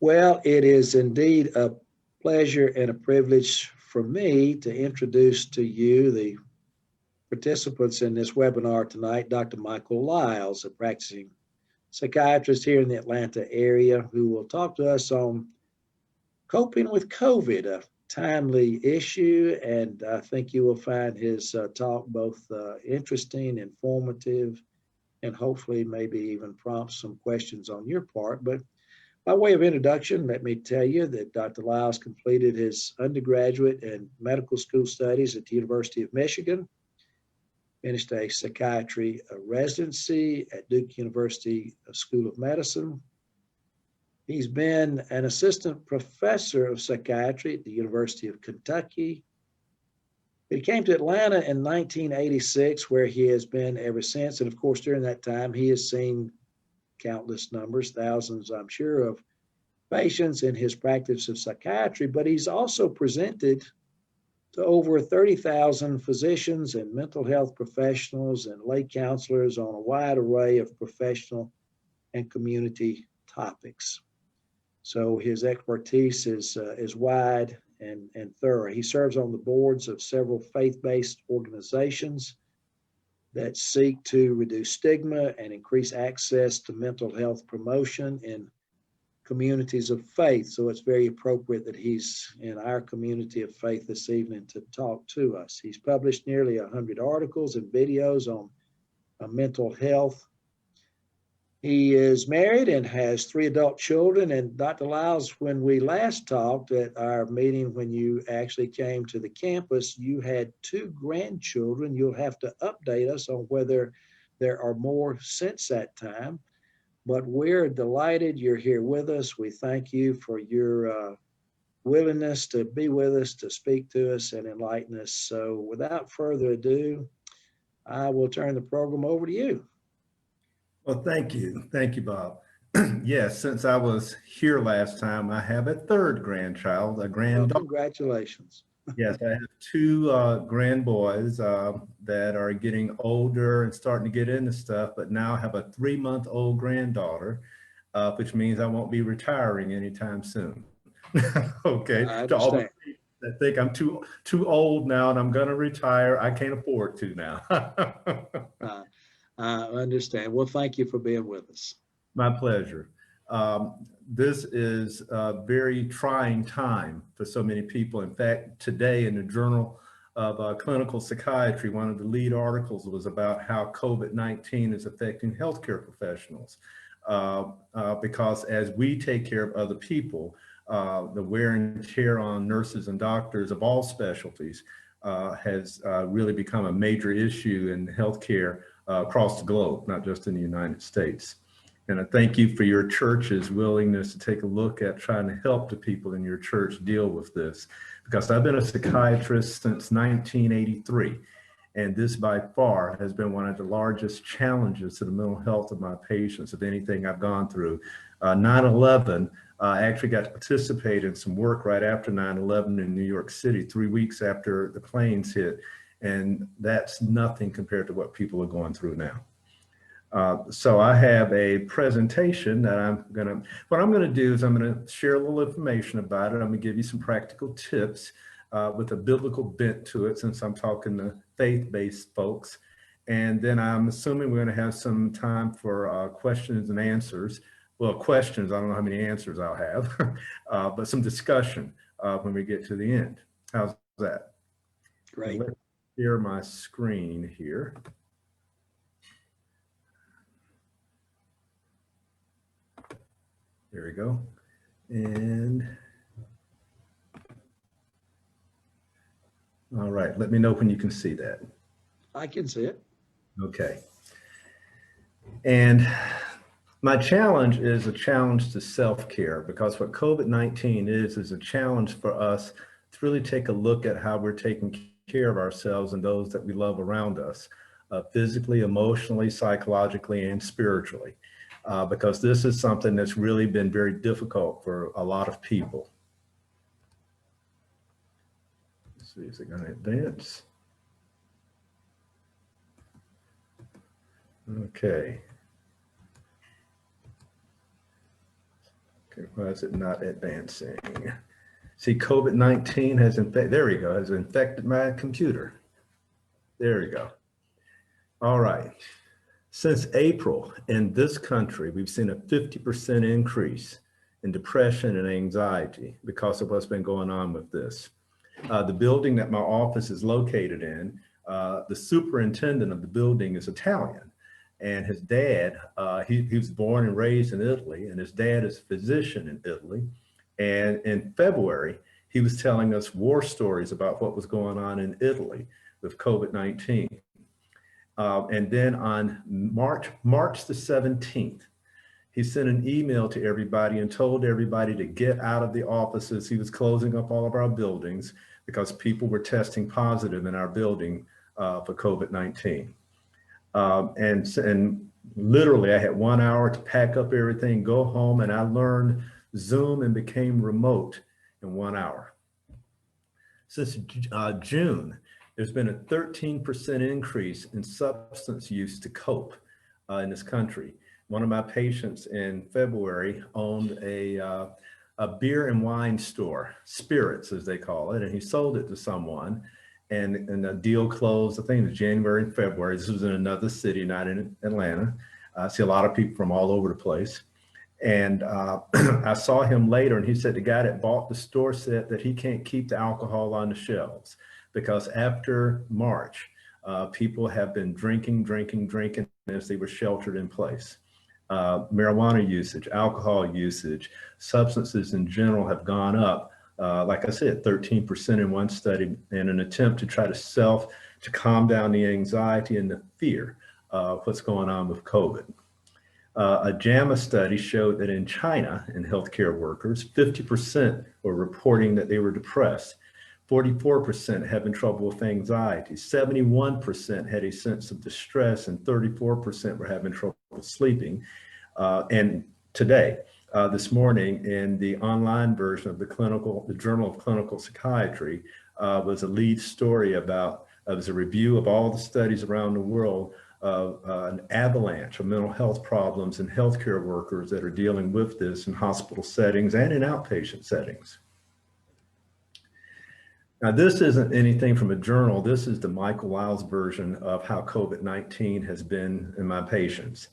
Well, it is indeed a pleasure and a privilege for me to introduce to you the participants in this webinar tonight, Dr. Michael Lyles, a practicing psychiatrist here in the Atlanta area, who will talk to us on coping with COVID, a timely issue, and I think you will find his talk both interesting, informative, and hopefully maybe even prompt some questions on your part. But by way of introduction, let me tell you that Dr. Lyles completed his undergraduate and medical school studies at the University of Michigan, finished a psychiatry residency at Duke University School of Medicine. He's been an assistant professor of psychiatry at the University of Kentucky. He came to Atlanta in 1986, where he has been ever since. And of course, during that time, he has seen countless numbers, thousands, I'm sure, of patients in his practice of psychiatry, but he's also presented to over 30,000 physicians and mental health professionals and lay counselors on a wide array of professional and community topics. So his expertise is wide and thorough. He serves on the boards of several faith-based organizations that seek to reduce stigma and increase access to mental health promotion in communities of faith. So it's very appropriate that he's in our community of faith this evening to talk to us. He's published nearly 100 articles and videos on mental health. He is married and has 3 adult children. And Dr. Lyles, when we last talked at our meeting, when you actually came to the campus, you had 2 grandchildren. You'll have to update us on whether there are more since that time. But we're delighted you're here with us. We thank you for your willingness to be with us, to speak to us and enlighten us. So without further ado, I will turn the program over to you. Well, thank you. Thank you, Bob. Yes, since I was here last time, I have a 3rd grandchild, a granddaughter. Well, congratulations. Yes, I have 2 grand boys that are getting older and starting to get into stuff, but now I have a 3-month-old granddaughter, which means I won't be retiring anytime soon. Okay, I to all the understand. people that think I'm too old now and I'm going to retire, I can't afford to now. I understand. Well, thank you for being with us. My pleasure. This is a very trying time for so many people. In fact, today in the Journal of Clinical Psychiatry, one of the lead articles was about how COVID-19 is affecting healthcare professionals. Because as we take care of other people, the wear and tear on nurses and doctors of all specialties has really become a major issue in healthcare across the globe, not just in the United States. And I thank you for your church's willingness to take a look at trying to help the people in your church deal with this, because I've been a psychiatrist since 1983. And this by far has been one of the largest challenges to the mental health of my patients of anything I've gone through. 9/11, I actually got to participate in some work right after 9/11 in New York City, 3 weeks after the planes hit. And that's nothing compared to what people are going through now. So I have a presentation that what I'm gonna do is I'm gonna share a little information about it. I'm gonna give you some practical tips with a biblical bent to it, since I'm talking to faith-based folks. And then I'm assuming we're gonna have some time for questions and answers. Well, questions, I don't know how many answers I'll have, but some discussion when we get to the end. How's that? Great. Let's share my screen here. There we go. And all right, let me know when you can see that. I can see it. Okay. And my challenge is a challenge to self-care, because what COVID-19 is a challenge for us to really take a look at how we're taking care of ourselves and those that we love around us, physically, emotionally, psychologically, and spiritually. Because this is something that's really been very difficult for a lot of people. Let's see, is it going to advance? Okay. Okay, why is it not advancing? See, COVID-19 has infected, there we go, has infected my computer. There we go. All right. Since April in this country, we've seen a 50% increase in depression and anxiety because of what's been going on with this. The building that my office is located in, the superintendent of the building is Italian, and his dad, he was born and raised in Italy, and his dad is a physician in Italy. And in February, he was telling us war stories about what was going on in Italy with COVID-19. And then on March the 17th, he sent an email to everybody and told everybody to get out of the offices. He was closing up all of our buildings because people were testing positive in our building for COVID-19. And literally I had 1 hour to pack up everything, go home, and I learned Zoom and became remote in 1 hour. Since June, there's been a 13% increase in substance use to cope in this country. One of my patients in February owned a beer and wine store, spirits as they call it, and he sold it to someone, and the deal closed, I think it was January and February. This was in another city, not in Atlanta. I see a lot of people from all over the place. And I saw him later, and he said the guy that bought the store said that he can't keep the alcohol on the shelves because after March, people have been drinking as they were sheltered in place. Marijuana usage, alcohol usage, substances in general have gone up, like I said, 13% in one study, in an attempt to try to calm down the anxiety and the fear of what's going on with COVID. A JAMA study showed that in China, in healthcare workers, 50% were reporting that they were depressed, 44% having trouble with anxiety, 71% had a sense of distress, and 34% were having trouble sleeping. And today, this morning, in the online version of the Journal of Clinical Psychiatry, was a lead story about, it was a review of all the studies around the world of an avalanche of mental health problems in healthcare workers that are dealing with this in hospital settings and in outpatient settings. Now, this isn't anything from a journal. This is the Michael Lyles version of how COVID-19 has been in my patients.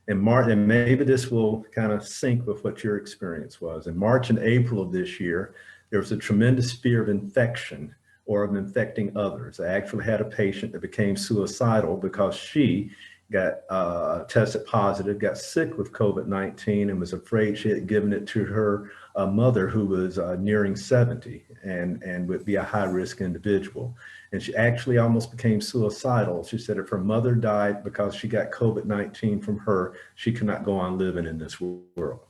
In March, and maybe this will kind of sync with what your experience was. In March and April of this year, there was a tremendous fear of infection or of infecting others. I actually had a patient that became suicidal because she got tested positive, got sick with COVID-19, and was afraid she had given it to her mother, who was nearing 70 and would be a high-risk individual. And she actually almost became suicidal. She said if her mother died because she got COVID-19 from her, she could not go on living in this world.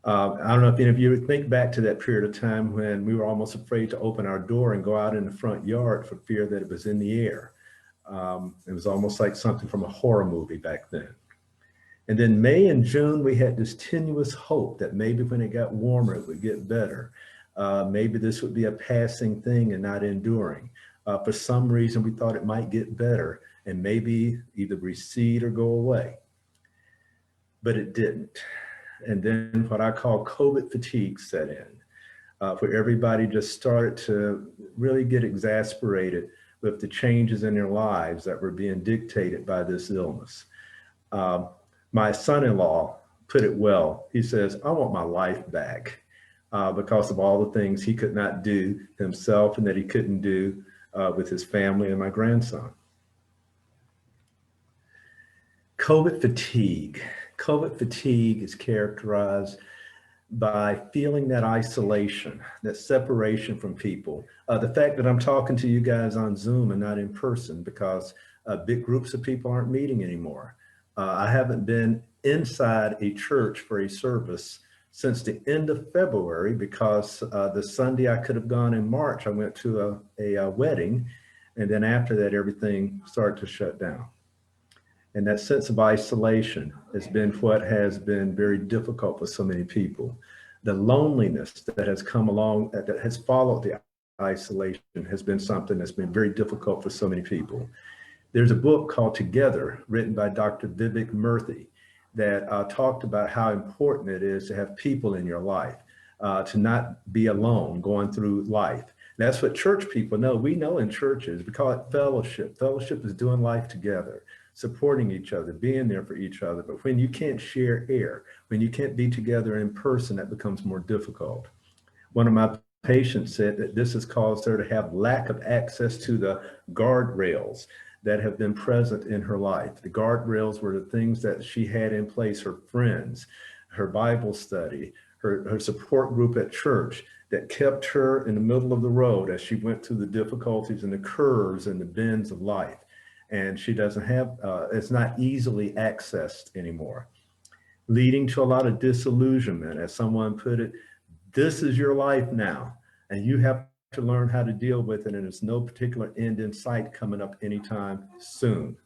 I don't know if any of you would think back to that period of time when we were almost afraid to open our door and go out in the front yard for fear that it was in the air. It was almost like something from a horror movie back then. And then May and June, we had this tenuous hope that maybe when it got warmer, it would get better. Maybe this would be a passing thing and not enduring. For some reason, we thought it might get better and maybe either recede or go away. But it didn't. And then what I call COVID fatigue set in, where everybody just started to really get exasperated with the changes in their lives that were being dictated by this illness. My son-in-law put it well. He says, I want my life back because of all the things he could not do himself and that he couldn't do with his family and my grandson. COVID fatigue. COVID fatigue is characterized by feeling that isolation, that separation from people. The fact that I'm talking to you guys on Zoom and not in person because big groups of people aren't meeting anymore. I haven't been inside a church for a service since the end of February because the Sunday I could have gone in March, I went to a wedding, and then after that, everything started to shut down. And that sense of isolation has been what has been very difficult for so many people. The loneliness that has come along, that has followed the isolation, has been something that's been very difficult for so many people. There's a book called Together, written by Dr. Vivek Murthy, that talked about how important it is to have people in your life, to not be alone going through life. That's what church people know. We know in churches, we call it fellowship. Fellowship is doing life together, supporting each other, being there for each other. But when you can't share air, when you can't be together in person, that becomes more difficult. One of my patients said that this has caused her to have lack of access to the guardrails that have been present in her life. The guardrails were the things that she had in place, her friends, her Bible study, her support group at church, that kept her in the middle of the road as she went through the difficulties and the curves and the bends of life. And she doesn't have, it's not easily accessed anymore, leading to a lot of disillusionment. As someone put it, this is your life now, and you have to learn how to deal with it, and there's no particular end in sight coming up anytime soon.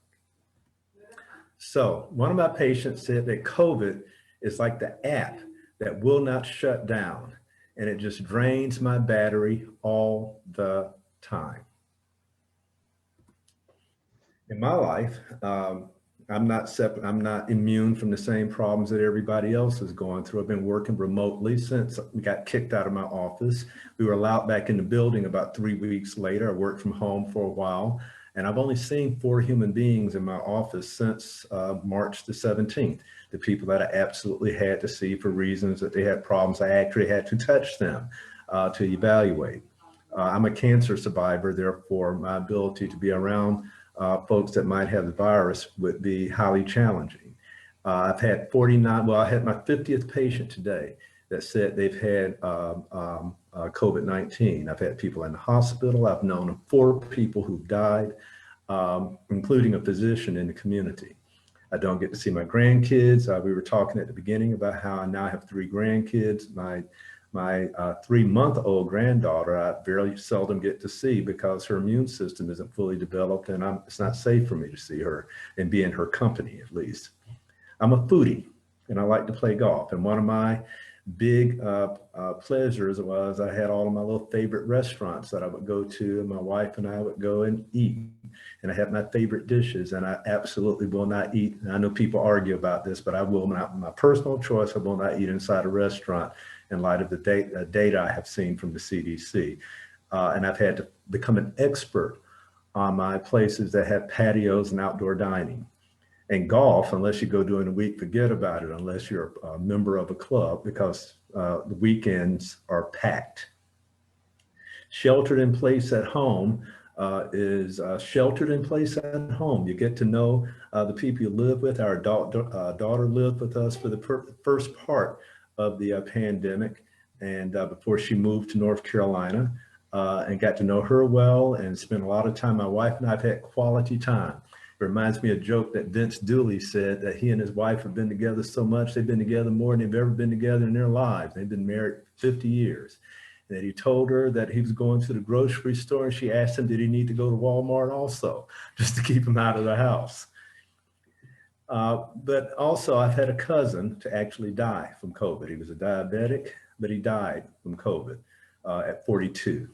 So one of my patients said that COVID is like the app that will not shut down, and it just drains my battery all the time. In my life, I'm not immune from the same problems that everybody else is going through. I've been working remotely since we got kicked out of my office. We were allowed back in the building about 3 weeks later. I worked from home for a while, and I've only seen 4 human beings in my office since March the 17th. The people that I absolutely had to see for reasons that they had problems. I actually had to touch them to evaluate. I'm a cancer survivor, therefore my ability to be around folks that might have the virus would be highly challenging. I've had 49, well, I had my 50th patient today that said they've had COVID-19. I've had people in the hospital. I've known of 4 people who've died, including a physician in the community. I don't get to see my grandkids. We were talking at the beginning about how I now have 3 grandkids. My 3-month-old granddaughter, I very seldom get to see because her immune system isn't fully developed, and it's not safe for me to see her and be in her company, at least. I'm a foodie, and I like to play golf. And one of my big pleasures was I had all of my little favorite restaurants that I would go to, and my wife and I would go and eat. And I had my favorite dishes, and I absolutely will not eat. And I know people argue about this, but I will not, my personal choice, I will not eat inside a restaurant in light of the data I have seen from the CDC. And I've had to become an expert on my places that have patios and outdoor dining. And golf, unless you go during the week, forget about it, unless you're a member of a club, because the weekends are packed. Sheltered in place at home is sheltered in place at home. You get to know the people you live with. Our daughter lived with us for the first part of the pandemic, and before she moved to North Carolina, and got to know her well and spent a lot of time. My wife and I have had quality time. It reminds me of a joke that Vince Dooley said, that he and his wife have been together so much, they've been together more than they've ever been together in their lives. They've been married 50 years. And that he told her that he was going to the grocery store, and she asked him, did he need to go to Walmart also, just to keep him out of the house. But also I've had a cousin to actually die from COVID. He was a diabetic, but he died from COVID at 42.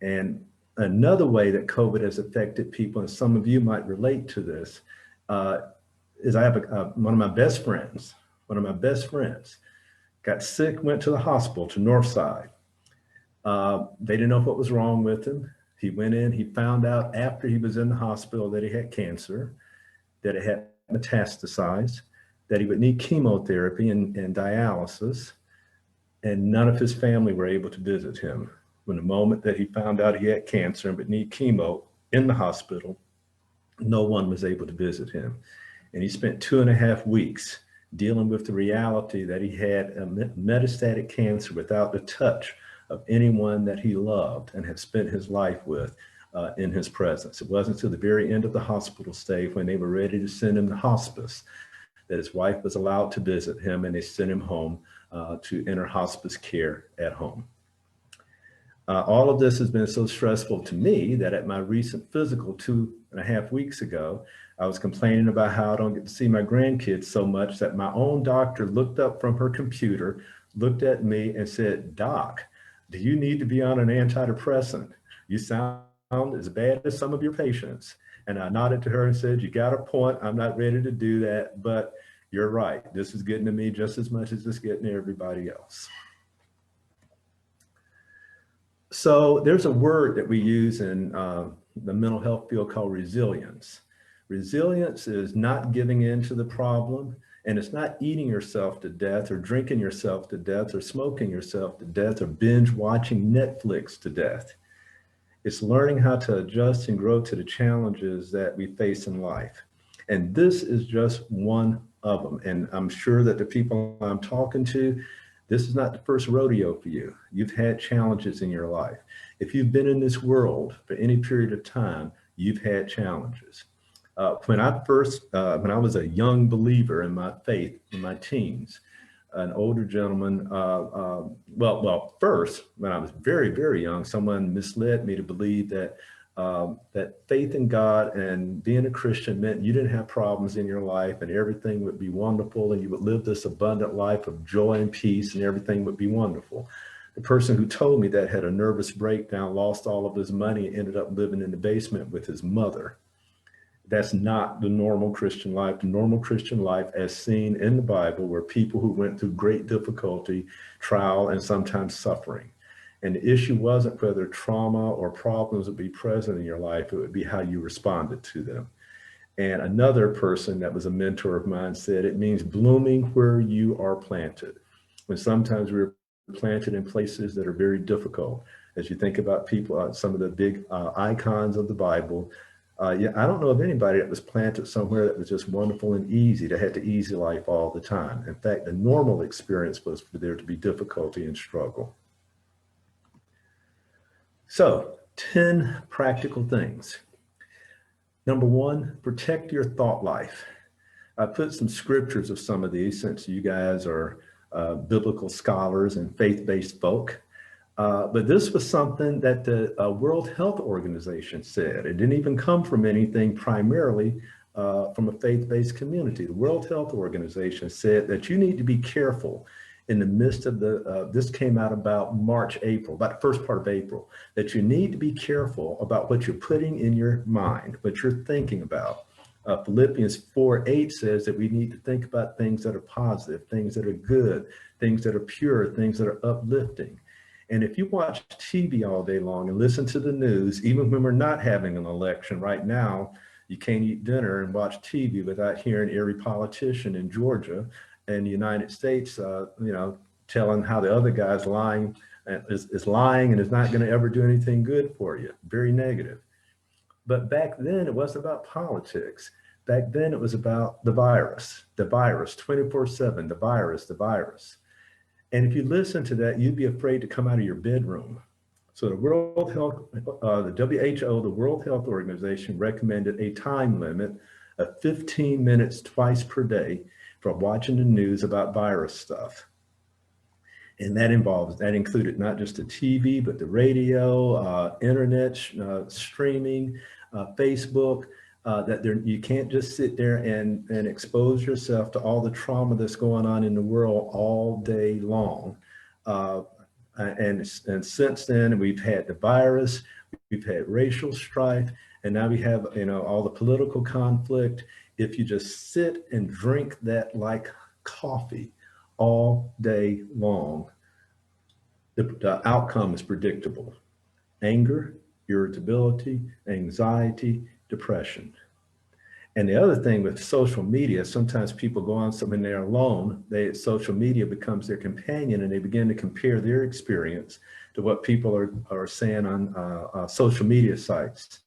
And another way that COVID has affected people, and some of you might relate to this, is I have one of my best friends got sick, went to the hospital to Northside. They didn't know what was wrong with him. He went in, he found out after he was in the hospital that he had cancer, that it had metastasized, that he would need chemotherapy and dialysis, and none of his family were able to visit him. From the moment that he found out he had cancer and would need chemo in the hospital, no one was able to visit him. And he spent 2.5 weeks dealing with the reality that he had a metastatic cancer without the touch of anyone that he loved and had spent his life with in his presence. It wasn't until the very end of the hospital stay, when they were ready to send him to hospice, that his wife was allowed to visit him, and they sent him home to enter hospice care at home. All of this has been so stressful to me that at my recent physical 2.5 weeks ago, I was complaining about how I don't get to see my grandkids so much that my own doctor looked up from her computer, looked at me and said, "Doc, do you need to be on an antidepressant? You sound as bad as some of your patients." And I nodded to her and said, "You got a point. I'm not ready to do that, but You're right. This is getting to me just as much as it's getting to everybody else. So there's a word that we use in the mental health field called resilience. Resilience is not giving in to the problem, and it's not eating yourself to death or drinking yourself to death or smoking yourself to death or binge watching Netflix to death. It's learning how to adjust and grow to the challenges that we face in life. And this is just one of them. And I'm sure that the people I'm talking to, this is not the first rodeo for you. You've had challenges in your life. If you've been in this world for any period of time, you've had challenges. When I was a young believer in my faith in my teens, an older gentleman, first, when I was very, very young, someone misled me to believe that that faith in God and being a Christian meant you didn't have problems in your life and everything would be wonderful and you would live this abundant life of joy and peace and everything would be wonderful. The person who told me that had a nervous breakdown, lost all of his money, and ended up living in the basement with his mother. That's not the normal Christian life. The normal Christian life, as seen in the Bible, were people who went through great difficulty, trial, and sometimes suffering. And the issue wasn't whether trauma or problems would be present in your life, it would be how you responded to them. And another person that was a mentor of mine said, it means blooming where you are planted. When sometimes we're planted in places that are very difficult. As you think about people, some of the big icons of the Bible, I don't know of anybody that was planted somewhere that was just wonderful and easy, that had the easy life all the time. In fact, the normal experience was for there to be difficulty and struggle. So 10 practical things. Number one, protect your thought life. I put some scriptures of some of these since you guys are biblical scholars and faith-based folk. But this was something that the World Health Organization said. It didn't even come from anything primarily from a faith-based community. The World Health Organization said that you need to be careful in the midst of this came out about March, April, about the first part of April, that you need to be careful about what you're putting in your mind, what you're thinking about. Philippians 4:8 says that we need to think about things that are positive, things that are good, things that are pure, things that are uplifting. And if you watch TV all day long and listen to the news, even when we're not having an election right now, you can't eat dinner and watch TV without hearing every politician in Georgia and the United States, telling how the other guy's lying, is lying and is not going to ever do anything good for you. Very negative. But back then it wasn't about politics. Back then it was about the virus 24/7, the virus. And if you listen to that, you'd be afraid to come out of your bedroom. So the World Health, the WHO, the World Health Organization recommended a time limit of 15 minutes twice per day for watching the news about virus stuff. And that included not just the TV, but the radio, internet, streaming, Facebook, you can't just sit there and expose yourself to all the trauma that's going on in the world all day long. And since then, we've had the virus, we've had racial strife, and now we have all the political conflict. If you just sit and drink that like coffee all day long, the outcome is predictable. Anger, irritability, anxiety, depression. And the other thing with social media, sometimes people go on when they're alone, social media becomes their companion and they begin to compare their experience to what people are saying on social media sites.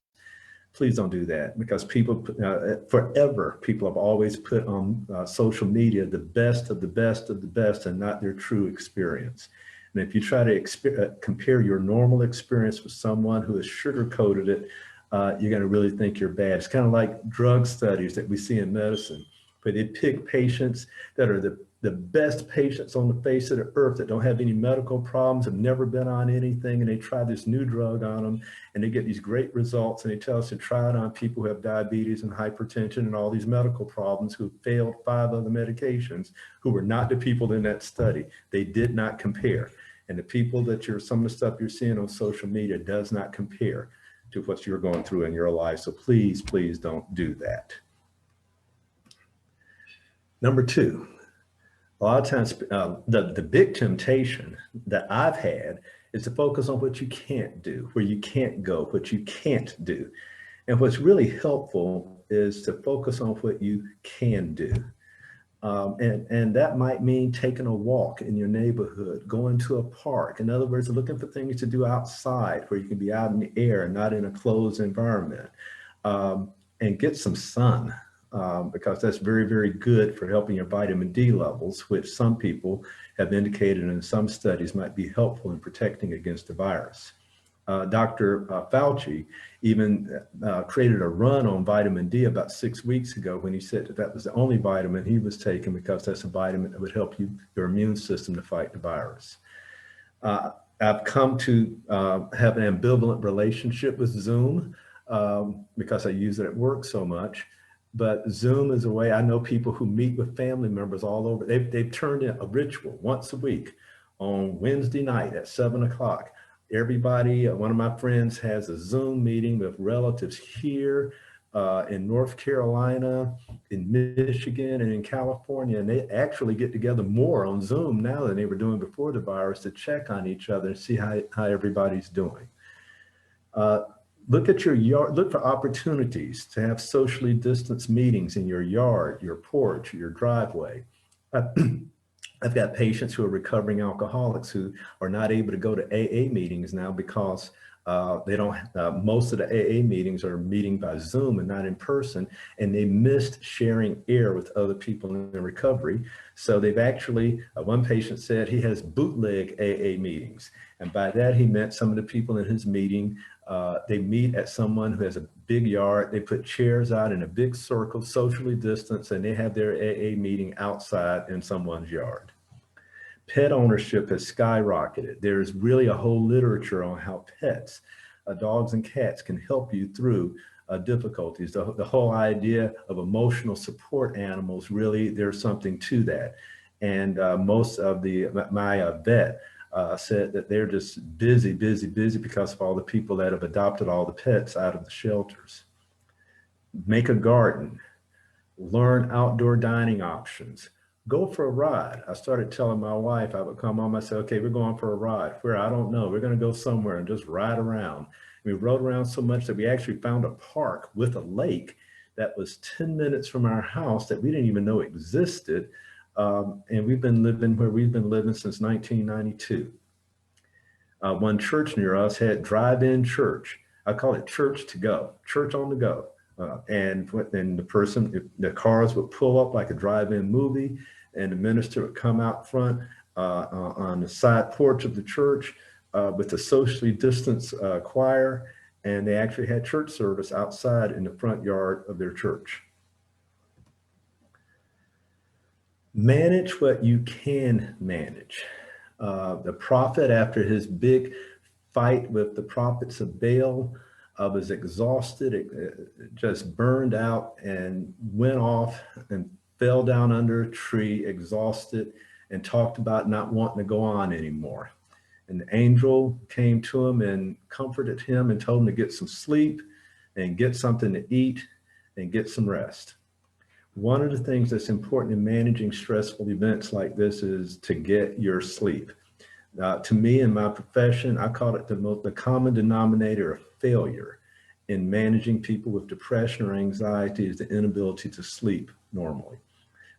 Please don't do that, because forever, people have always put on social media the best of the best of the best and not their true experience. And if you try to compare your normal experience with someone who has sugar-coated it, you're going to really think you're bad. It's kind of like drug studies that we see in medicine, where they pick patients that are the best patients on the face of the earth that don't have any medical problems, have never been on anything, and they try this new drug on them, and they get these great results, and they tell us to try it on people who have diabetes and hypertension and all these medical problems who failed 5 other medications, who were not the people in that study. They did not compare. And the people that some of the stuff you're seeing on social media does not compare to what you're going through in your life. So please, please don't do that. Number two, a lot of times the big temptation that I've had is to focus on what you can't do, where you can't go, what you can't do. And what's really helpful is to focus on what you can do. And that might mean taking a walk in your neighborhood, going to a park. In other words, looking for things to do outside where you can be out in the air, not in a closed environment, and get some sun, because that's very, very good for helping your vitamin D levels, which some people have indicated in some studies might be helpful in protecting against the virus. Dr. Fauci even created a run on vitamin D about 6 weeks ago when he said that that was the only vitamin he was taking because that's a vitamin that would help your immune system to fight the virus. I've come to have an ambivalent relationship with Zoom because I use it at work so much. But Zoom is a way. I know people who meet with family members all over. They've turned in a ritual once a week on Wednesday night at 7 o'clock. Everybody, one of my friends has a Zoom meeting with relatives here in North Carolina, in Michigan, and in California. And they actually get together more on Zoom now than they were doing before the virus to check on each other and see how everybody's doing. Look at your yard, look for opportunities to have socially distanced meetings in your yard, your porch, your driveway. I've got patients who are recovering alcoholics who are not able to go to AA meetings now because they don't, most of the AA meetings are meeting by Zoom and not in person, and they missed sharing air with other people in recovery. So they've actually, one patient said he has bootleg AA meetings. And by that, he meant some of the people in his meeting, they meet at someone who has a big yard. They put chairs out in a big circle, socially distanced, and they have their AA meeting outside in someone's yard. Pet ownership has skyrocketed. There's really a whole literature on how pets, dogs and cats, can help you through difficulties. The whole idea of emotional support animals, really, there's something to that. And most of my vet said that they're just busy because of all the people that have adopted all the pets out of the shelters. Make a garden, learn outdoor dining options, go for a ride. I started telling my wife, I would come home, I said, okay, we're going for a ride. Where? I don't know. We're going to go somewhere and just ride around. We rode around so much that we actually found a park with a lake that was 10 minutes from our house that we didn't even know existed. And we've been living where we've been living since 1992. One church near us had drive-in church. I call it church to go, church on the go. And the cars would pull up like a drive-in movie, and the minister would come out front on the side porch of the church with the socially distanced choir, and they actually had church service outside in the front yard of their church. Manage what you can manage. The prophet, after his big fight with the prophets of Baal, was exhausted, just burned out, and went off and fell down under a tree, exhausted, and talked about not wanting to go on anymore. And the angel came to him and comforted him and told him to get some sleep and get something to eat and get some rest. One of the things that's important in managing stressful events like this is to get your sleep. To me, in my profession, I call it the common denominator of failure in managing people with depression or anxiety is the inability to sleep normally.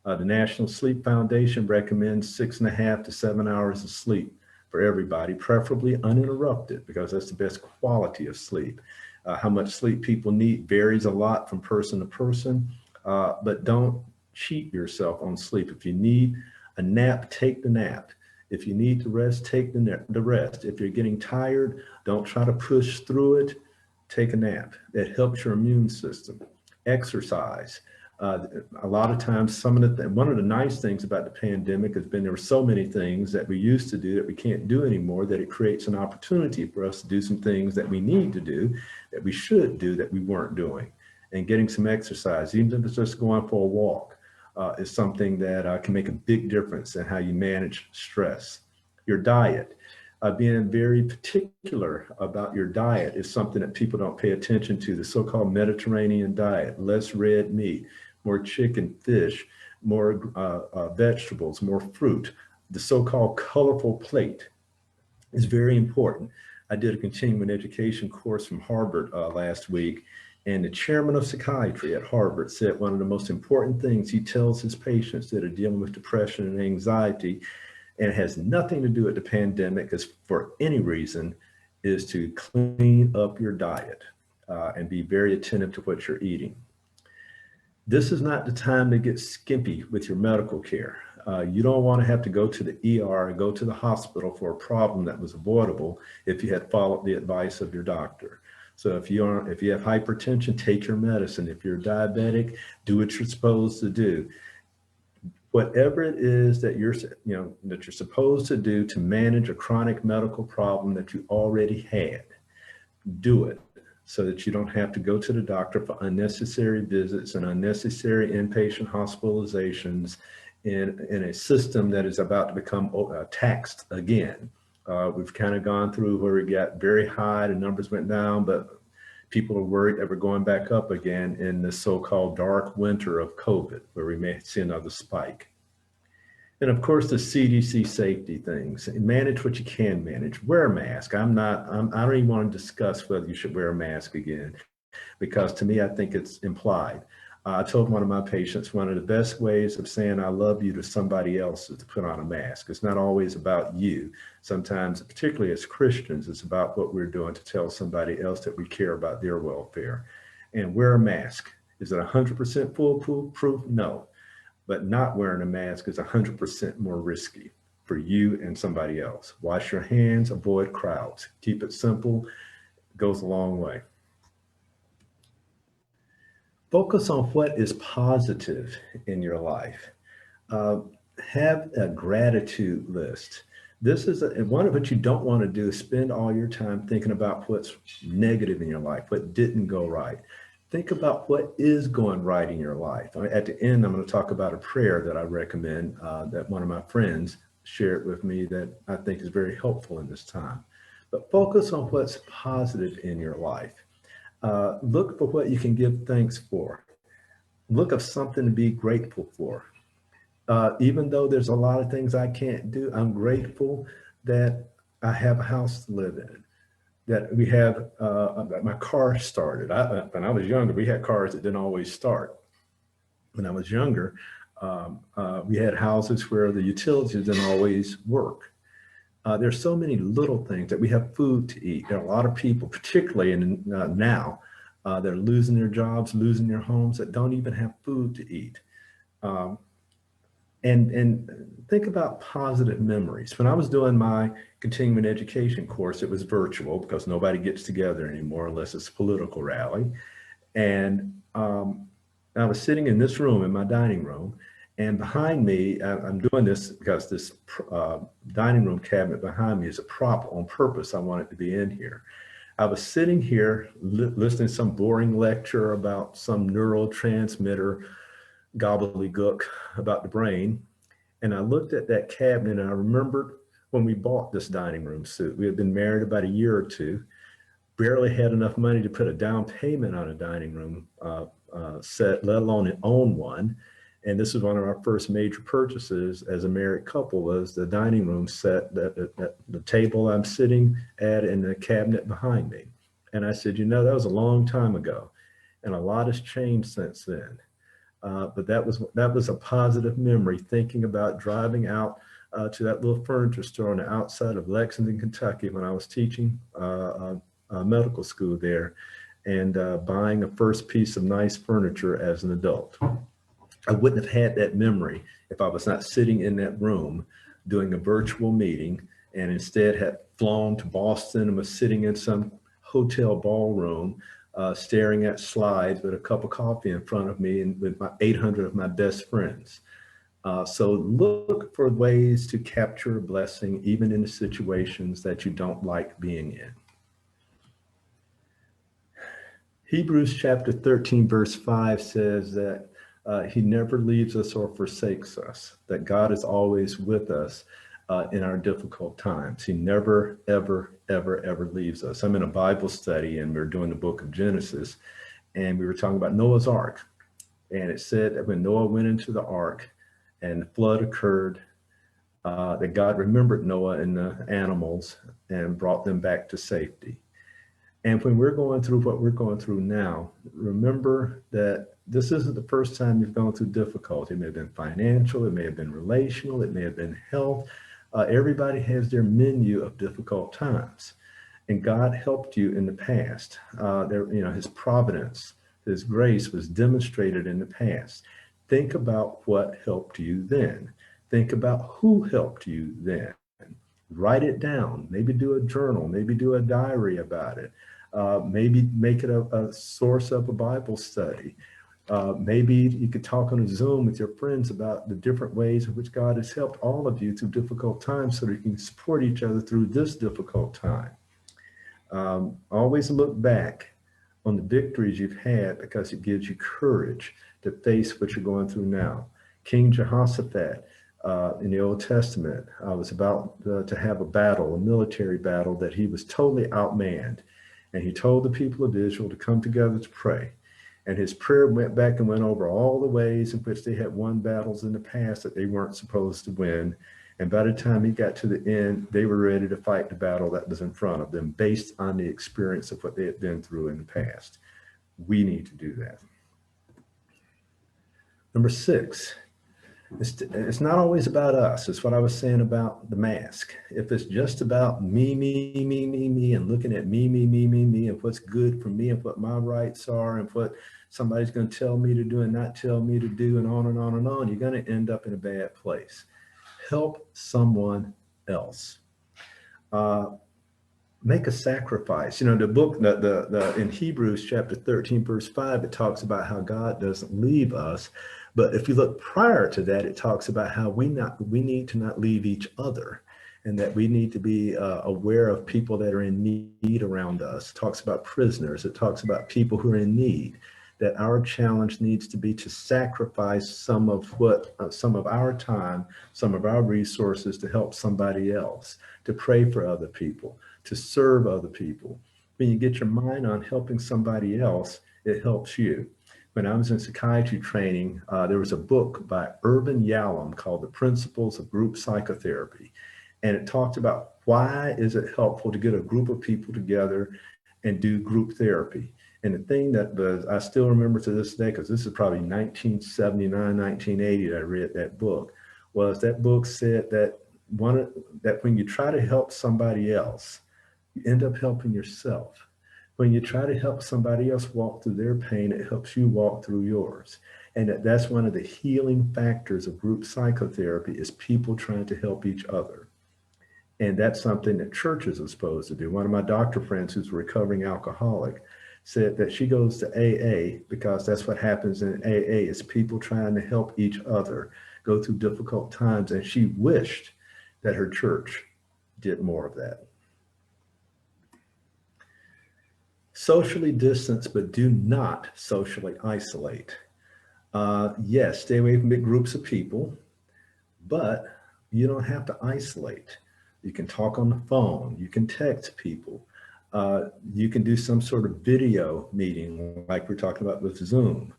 The National Sleep Foundation recommends 6.5 to 7 hours of sleep for everybody, preferably uninterrupted, because that's the best quality of sleep. How much sleep people need varies a lot from person to person, but don't cheat yourself on sleep. If you need a nap, take the nap. If you need to rest, take the rest. If you're getting tired, don't try to push through it. Take a nap. It helps your immune system. Exercise. A lot of times, one of the nice things about the pandemic has been there were so many things that we used to do that we can't do anymore, that it creates an opportunity for us to do some things that we need to do, that we should do, that we weren't doing. And getting some exercise, even if it's just going for a walk, is something that can make a big difference in how you manage stress. Your diet. Being very particular about your diet is something that people don't pay attention to. The so-called Mediterranean diet, less red meat, more chicken, fish, more vegetables, more fruit. The so-called colorful plate is very important. I did a continuing education course from Harvard last week, and the chairman of psychiatry at Harvard said one of the most important things he tells his patients that are dealing with depression and anxiety, and it has nothing to do with the pandemic, is for any reason, is to clean up your diet and be very attentive to what you're eating. This is not the time to get skimpy with your medical care. You don't want to have to go to the ER or go to the hospital for a problem that was avoidable if you had followed the advice of your doctor. So if you have hypertension, take your medicine. If you're diabetic, do what you're supposed to do. Whatever it is that you're supposed to do to manage a chronic medical problem that you already had, do it, so that you don't have to go to the doctor for unnecessary visits and unnecessary inpatient hospitalizations in a system that is about to become taxed again. We've kind of gone through where we got very high, the numbers went down, but people are worried that we're going back up again in the so-called dark winter of COVID, where we may see another spike. And of course, the CDC safety things. Manage what you can manage. Wear a mask. I don't even want to discuss whether you should wear a mask again, because to me, I think it's implied. I told one of my patients, one of the best ways of saying I love you to somebody else is to put on a mask. It's not always about you. Sometimes, particularly as Christians, it's about what we're doing to tell somebody else that we care about their welfare. And wear a mask. Is it 100% foolproof? No. But not wearing a mask is 100% more risky for you and somebody else. Wash your hands, avoid crowds. Keep it simple, it goes a long way. Focus on what is positive in your life. Have a gratitude list. This is one of what you don't want to do is spend all your time thinking about what's negative in your life, what didn't go right. Think about what is going right in your life. At the end, I'm going to talk about a prayer that I recommend that one of my friends shared with me that I think is very helpful in this time. But focus on what's positive in your life. Look for what you can give thanks for. Look for something to be grateful for. Even though there's a lot of things I can't do, I'm grateful that I have a house to live in, that we have my car started. When I was younger, we had cars that didn't always start. When I was younger, we had houses where the utilities didn't always work. There's so many little things that we have food to eat. There are a lot of people, particularly now, they're losing their jobs, losing their homes, that don't even have food to eat. And think about positive memories. When I was doing my continuing education course, it was virtual because nobody gets together anymore unless it's a political rally. And I was sitting in this room, in my dining room, and behind me, I'm doing this because this dining room cabinet behind me is a prop on purpose. I want it to be in here. I was sitting here listening to some boring lecture about some neurotransmitter gobbledygook about the brain. And I looked at that cabinet and I remembered when we bought this dining room suite. We had been married about a year or two, barely had enough money to put a down payment on a dining room set, let alone own one. And this was one of our first major purchases as a married couple, was the dining room set, the table I'm sitting at and the cabinet behind me. And I said, you know, that was a long time ago and a lot has changed since then. But that was a positive memory, thinking about driving out to that little furniture store on the outside of Lexington, Kentucky, when I was teaching medical school there, and buying a first piece of nice furniture as an adult. I wouldn't have had that memory if I was not sitting in that room doing a virtual meeting, and instead had flown to Boston and was sitting in some hotel ballroom staring at slides with a cup of coffee in front of me and with my 800 of my best friends. So look for ways to capture a blessing, even in the situations that you don't like being in. Hebrews chapter 13, verse 5 says that he never leaves us or forsakes us, that God is always with us in our difficult times. He never, ever, ever, ever leaves us. I'm in a Bible study and we're doing the book of Genesis, and we were talking about Noah's Ark. And it said that when Noah went into the ark, and the flood occurred, that God remembered Noah and the animals and brought them back to safety. And when we're going through what we're going through now, remember that this isn't the first time you've gone through difficulty. It may have been financial, it may have been relational, it may have been health. Everybody has their menu of difficult times. And God helped you in the past. His providence, his grace was demonstrated in the past. Think about what helped you then. Think about who helped you then. Write it down. Maybe do a journal. Maybe do a diary about it. Maybe make it a source of a Bible study. Maybe you could talk on a Zoom with your friends about the different ways in which God has helped all of you through difficult times so that you can support each other through this difficult time. Always look back on the victories you've had because it gives you courage to face what you're going through now. King Jehoshaphat in the Old Testament was about to have a battle, a military battle, that he was totally outmanned. And he told the people of Israel to come together to pray. And his prayer went back and went over all the ways in which they had won battles in the past that they weren't supposed to win. And by the time he got to the end, they were ready to fight the battle that was in front of them based on the experience of what they had been through in the past. We need to do that. Number 6, it's not always about us. It's what I was saying about the mask. If it's just about me, and looking at me, and what's good for me and what my rights are and what somebody's going to tell me to do and not tell me to do and on and on and on, you're going to end up in a bad place. Help someone else. Make a sacrifice. The book, in Hebrews chapter 13, verse 5, it talks about how God doesn't leave us. But if you look prior to that, it talks about how we need to not leave each other, and that we need to be aware of people that are in need around us. It talks about prisoners. It talks about people who are in need, that our challenge needs to be to sacrifice some of our time, some of our resources to help somebody else, to pray for other people, to serve other people. When you get your mind on helping somebody else, it helps you. When I was in psychiatry training, there was a book by Urban Yalom called The Principles of Group Psychotherapy. And it talked about why is it helpful to get a group of people together and do group therapy. And the thing that I still remember to this day, because this is probably 1979, 1980 that I read that book, was that book said that when you try to help somebody else, you end up helping yourself. When you try to help somebody else walk through their pain, it helps you walk through yours. And that's one of the healing factors of group psychotherapy, is people trying to help each other. And that's something that churches are supposed to do. One of my doctor friends who's a recovering alcoholic said that she goes to AA because that's what happens in AA, is people trying to help each other go through difficult times. And she wished that her church did more of that. Socially distance, but do not socially isolate. Yes, stay away from big groups of people, but you don't have to isolate. You can talk on the phone. You can text people. You can do some sort of video meeting like we're talking about with Zoom.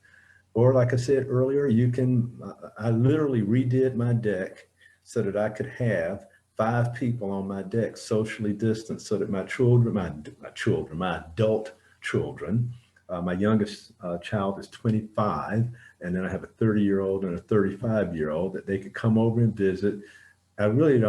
Or like I said earlier, I literally redid my deck so that I could have 5 people on my deck socially distanced, so that my adult children, my youngest child is 25, and then I have a 30-year-old and a 35-year-old, that they could come over and visit. I would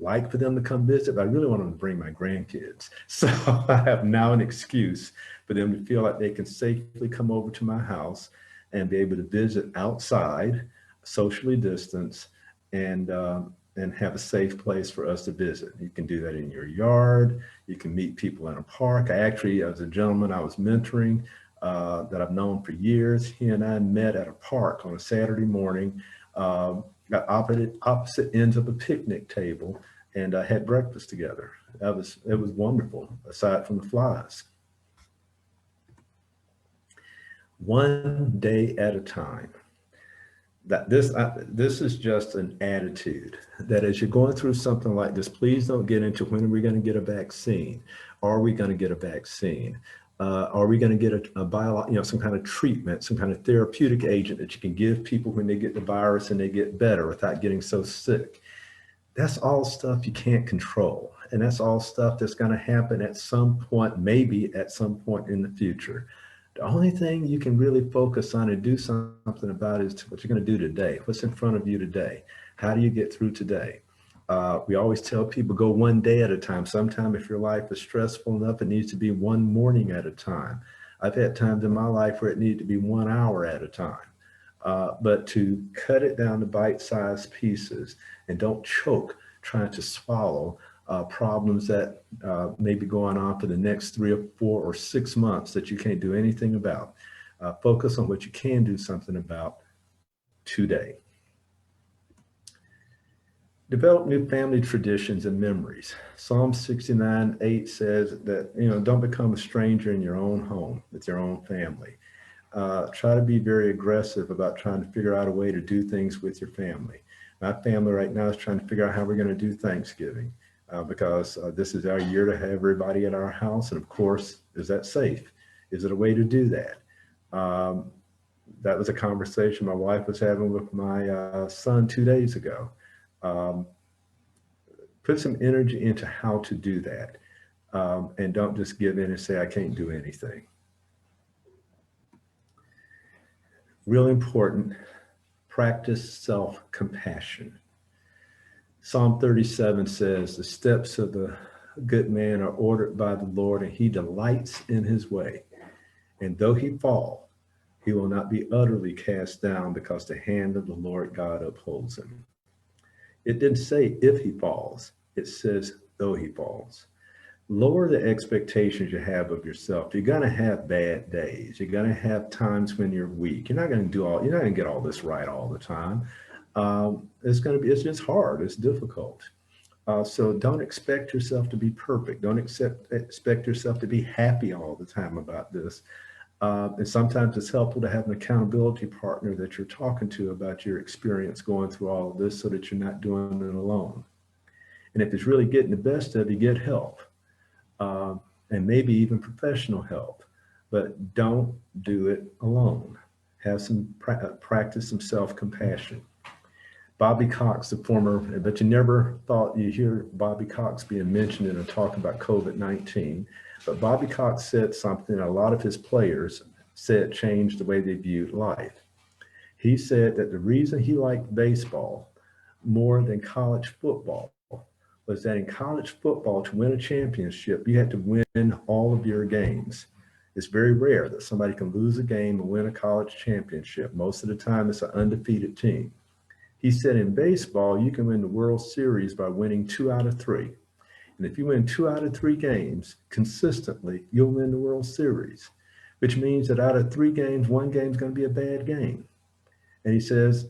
like for them to come visit, but I really want them to bring my grandkids. So I have now an excuse for them to feel like they can safely come over to my house and be able to visit outside, socially distanced, and have a safe place for us to visit. You can do that in your yard. You can meet people in a park. As a gentleman I was mentoring that I've known for years, he and I met at a park on a Saturday morning, got opposite ends of a picnic table, and had breakfast together. It was wonderful, aside from the flies. One day at a time. This is just an attitude that as you're going through something like this, please don't get into when are we going to get a vaccine? Are we going to get a vaccine? Are we going to get some kind of treatment, some kind of therapeutic agent that you can give people when they get the virus and they get better without getting so sick? That's all stuff you can't control. And that's all stuff that's going to happen at some point, maybe at some point in the future. The only thing you can really focus on and do something about is what you're going to do today. What's in front of you today? How do you get through today? We always tell people go one day at a time. Sometimes if your life is stressful enough, it needs to be one morning at a time. I've had times in my life where it needed to be 1 hour at a time. But to cut it down to bite-sized pieces and don't choke trying to swallow problems that may be going on for the next 3 or 4 or 6 months that you can't do anything about. Focus on what you can do something about today. Develop new family traditions and memories. Psalm 69:8 says that, don't become a stranger in your own home with your own family. Try to be very aggressive about trying to figure out a way to do things with your family. My family right now is trying to figure out how we're going to do Thanksgiving because this is our year to have everybody at our house. And of course, is that safe? Is it a way to do that? That was a conversation my wife was having with my son 2 days ago. Put some energy into how to do that and don't just give in and say, I can't do anything. Really important, practice self-compassion. Psalm 37 says, the steps of the good man are ordered by the Lord, and he delights in his way. And though he fall, he will not be utterly cast down because the hand of the Lord God upholds him. It didn't say if he falls, it says though he falls. Lower the expectations you have of yourself. You're going to have bad days. You're going to have times when you're weak. You're not going to get all this right all the time. It's just hard. It's difficult. So don't expect yourself to be perfect. Don't expect yourself to be happy all the time about this. And sometimes it's helpful to have an accountability partner that you're talking to about your experience going through all of this so that you're not doing it alone. And if it's really getting the best of you, get help. And maybe even professional help, but don't do it alone. Have some practice some self-compassion. Bobby Cox, the former, but you never thought you hear Bobby Cox being mentioned in a talk about COVID-19, but Bobby Cox said something a lot of his players said changed the way they viewed life. He said that the reason he liked baseball more than college football was that in college football, to win a championship, you had to win all of your games. It's very rare that somebody can lose a game and win a college championship. Most of the time, it's an undefeated team. He said in baseball, you can win the World Series by winning 2 out of 3. And if you win 2 out of 3 games consistently, you'll win the World Series, which means that out of 3 games, 1 game is going to be a bad game. And he says,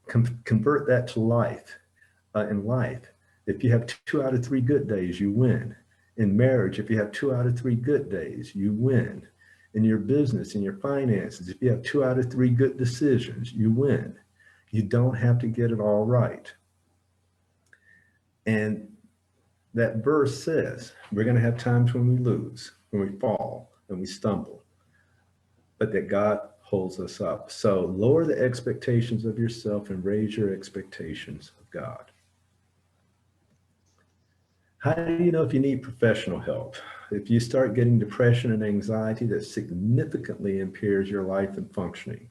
convert that to life. In life, if you have 2 out of 3 good days, you win. In marriage, if you have 2 out of 3 good days, you win. In your business, in your finances, if you have 2 out of 3 good decisions, you win. You don't have to get it all right. And that verse says, we're going to have times when we lose, when we fall, and we stumble, but that God holds us up. So lower the expectations of yourself and raise your expectations of God. How do you know if you need professional help? If you start getting depression and anxiety that significantly impairs your life and functioning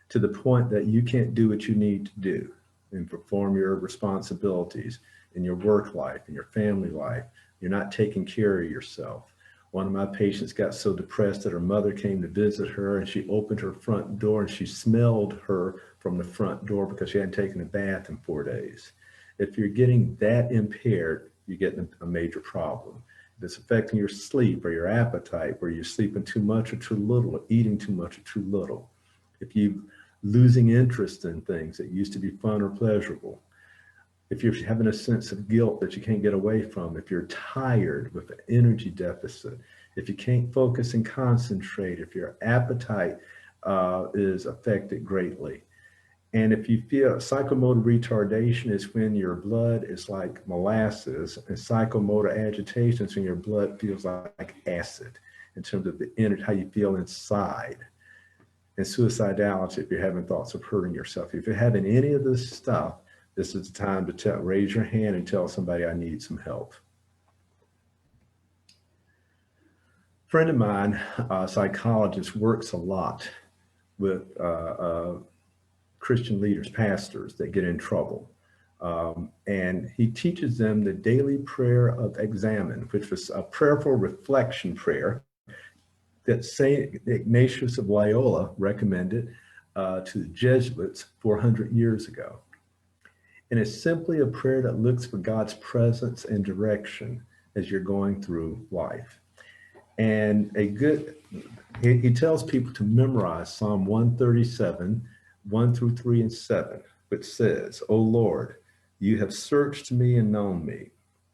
to the point that you can't do what you need to do and perform your responsibilities in your work life, in your family life, you're not taking care of yourself. One of my patients got so depressed that her mother came to visit her and she opened her front door and she smelled her from the front door because she hadn't taken a bath in 4 days. If you're getting that impaired, you're getting a major problem. If it's affecting your sleep or your appetite, where you're sleeping too much or too little, or eating too much or too little. If you're losing interest in things that used to be fun or pleasurable. If you're having a sense of guilt that you can't get away from, if you're tired with an energy deficit, if you can't focus and concentrate, if your appetite is affected greatly. And if you feel psychomotor retardation is when your blood is like molasses, and psychomotor agitation is when your blood feels like acid. in terms of the energy, how you feel inside. And suicidality, if you're having thoughts of hurting yourself. If you're having any of this stuff, this is the time to raise your hand and tell somebody, I need some help. A friend of mine, a psychologist, works a lot with Christian leaders, pastors that get in trouble. And he teaches them the daily prayer of examine, which was a prayerful reflection prayer that St. Ignatius of Loyola recommended to the Jesuits 400 years ago. And it's simply a prayer that looks for God's presence and direction as you're going through life. And he tells people to memorize Psalm 137, 1 through 3 and 7, which says, O Lord, you have searched me and known me.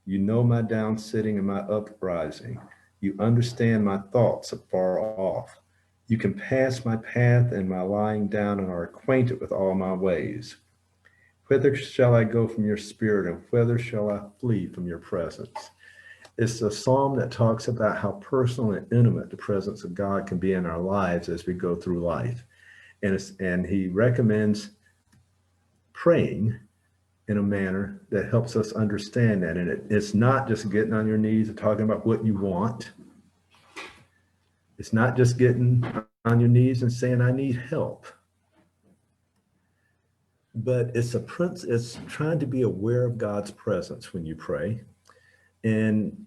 You know my down sitting and my uprising. You understand my thoughts afar off. You can pass my path and my lying down and are acquainted with all my ways. Whither shall I go from your spirit, and whither shall I flee from your presence? It's a psalm that talks about how personal and intimate the presence of God can be in our lives as we go through life. And he recommends praying in a manner that helps us understand that. And it's not just getting on your knees and talking about what you want. It's not just getting on your knees and saying, I need help. But it's trying to be aware of God's presence when you pray, and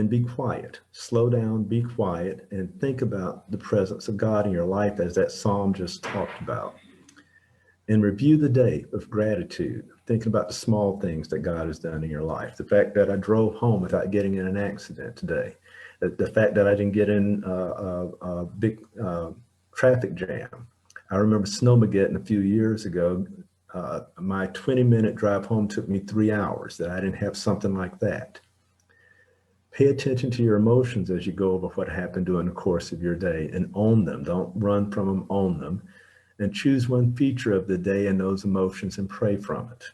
be quiet. Slow down, be quiet, and think about the presence of God in your life as that psalm just talked about. And review the day with gratitude, thinking about the small things that God has done in your life. The fact that I drove home without getting in an accident today. The fact that I didn't get in a big traffic jam. I remember Snowmageddon a few years ago. My 20-minute drive home took me 3 hours, that I didn't have something like that. Pay attention to your emotions as you go over what happened during the course of your day, and own them. Don't run from them, own them. And choose one feature of the day and those emotions and pray from it.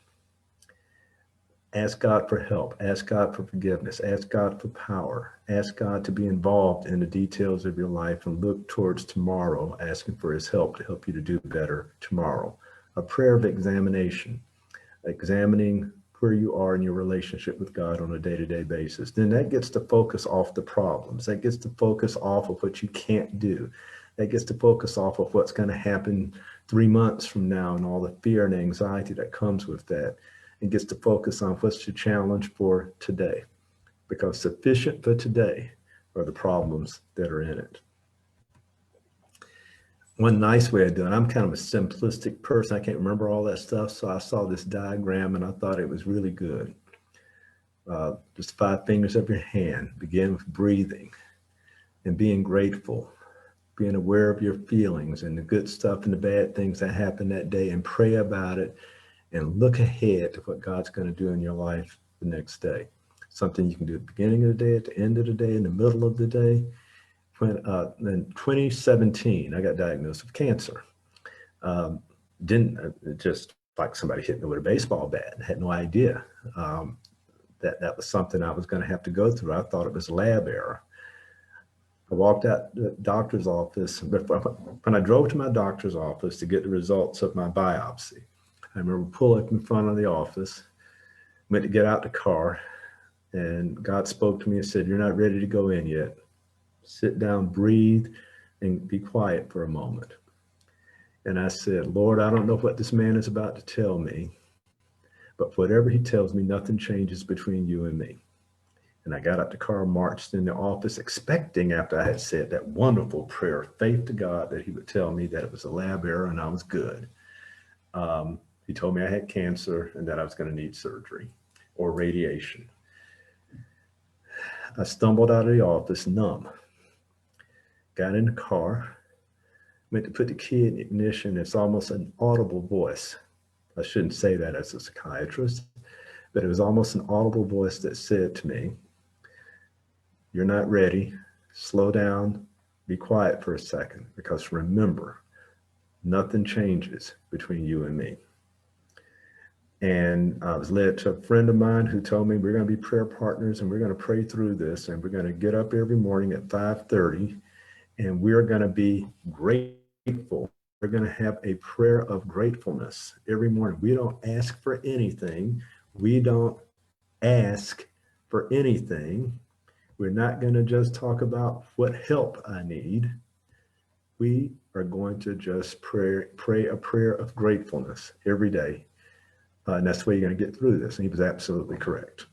Ask God for help. Ask God for forgiveness. Ask God for power. Ask God to be involved in the details of your life, and look towards tomorrow, asking for his help to help you to do better tomorrow. A prayer of examination, examining where you are in your relationship with God on a day-to-day basis. Then that gets the focus off the problems. That gets the focus off of what you can't do. That gets the focus off of what's going to happen 3 months from now and all the fear and anxiety that comes with that. And gets to focus on what's your challenge for today. Because sufficient for today are the problems that are in it. One nice way of doing it, I'm kind of a simplistic person. I can't remember all that stuff. So I saw this diagram and I thought it was really good. Just 5 fingers of your hand. Begin with breathing and being grateful, being aware of your feelings and the good stuff and the bad things that happen that day, and pray about it and look ahead to what God's going to do in your life the next day. Something you can do at the beginning of the day, at the end of the day, in the middle of the day. In 2017, I got diagnosed with cancer. Just like somebody hit me with a baseball bat. I had no idea that was something I was going to have to go through. I thought it was a lab error. I walked out the doctor's office. When I drove to my doctor's office to get the results of my biopsy, I remember pulling up in front of the office, went to get out the car, and God spoke to me and said, "You're not ready to go in yet. Sit down, breathe, and be quiet for a moment." And I said, "Lord, I don't know what this man is about to tell me, but whatever he tells me, nothing changes between you and me." And I got out the car, marched in the office, expecting, after I had said that wonderful prayer of faith to God, that he would tell me that it was a lab error and I was good. He told me I had cancer and that I was going to need surgery or radiation. I stumbled out of the office numb, got in the car, went to put the key in the ignition. It's almost an audible voice. I shouldn't say that as a psychiatrist, but it was almost an audible voice that said to me, "You're not ready. Slow down. Be quiet for a second, because remember, nothing changes between you and me." And I was led to a friend of mine who told me we're going to be prayer partners and we're going to pray through this, and we're going to get up every morning at 5:30 and we're going to be grateful. We're going to have a prayer of gratefulness every morning. We don't ask for anything. We don't ask for anything. We're not going to just talk about what help I need. We are going to just pray a prayer of gratefulness every day. And that's the way you're going to get through this. And he was absolutely correct.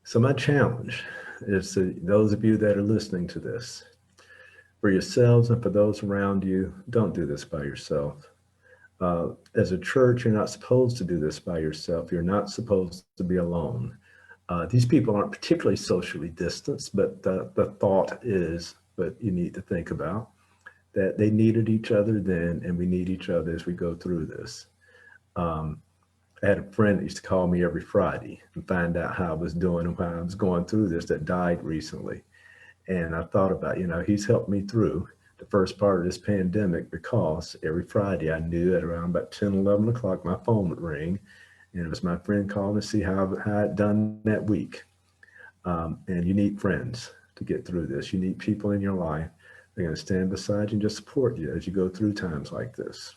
So my challenge is to those of you that are listening to this, for yourselves and for those around you, don't do this by yourself. As a church, you're not supposed to do this by yourself. You're not supposed to be alone. These people aren't particularly socially distanced, but the thought is what you need to think about, that they needed each other then, and we need each other as we go through this. I had a friend that used to call me every Friday and find out how I was doing and how I was going through this, that died recently. And I thought about, he's helped me through the first part of this pandemic, because every Friday I knew at around about 10, 11 o'clock, my phone would ring. And it was my friend calling to see how I'd done that week. And you need friends to get through this. You need people in your life that are going to stand beside you and just support you as you go through times like this.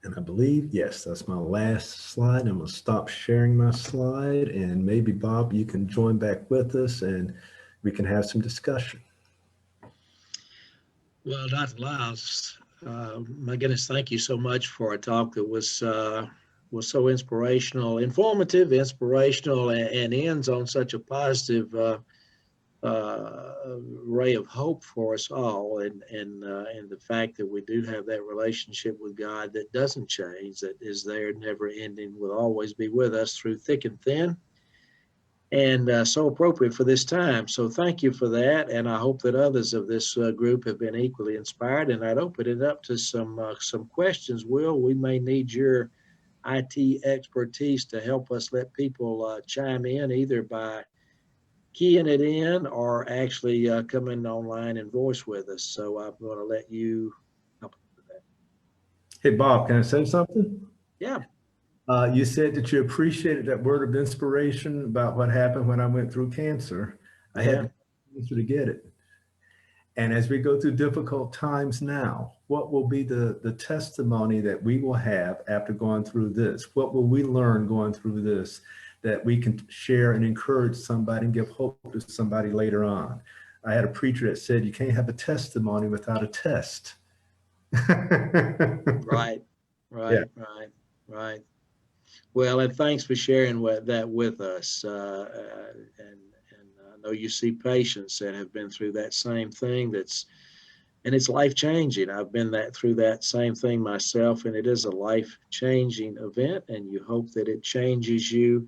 And I believe, yes, that's my last slide. I'm going to stop sharing my slide, and maybe Bob, you can join back with us and we can have some discussion. Well, Dr. Lyles, my goodness, thank you so much for a talk that was so inspirational, informative, inspirational, and ends on such a positive ray of hope for us all, and the fact that we do have that relationship with God that doesn't change, that is there, never ending, will always be with us through thick and thin, and so appropriate for this time. So thank you for that, and I hope that others of this group have been equally inspired. And I'd open it up to some questions. Will, we may need your IT expertise to help us let people chime in, either by keying it in or actually coming online and voice with us. So I'm going to let you help with that. Hey, Bob, can I say something? Yeah. You said that you appreciated that word of inspiration about what happened when I went through cancer. I had to get it. And as we go through difficult times now, what will be the testimony that we will have after going through this? What will we learn going through this that we can share and encourage somebody and give hope to somebody later on? I had a preacher that said, you can't have a testimony without a test. Right. Yeah. Well, and thanks for sharing that with us. And I know you see patients that have been through that same thing, and it's life-changing. I've been through that same thing myself, and it is a life-changing event, and you hope that it changes you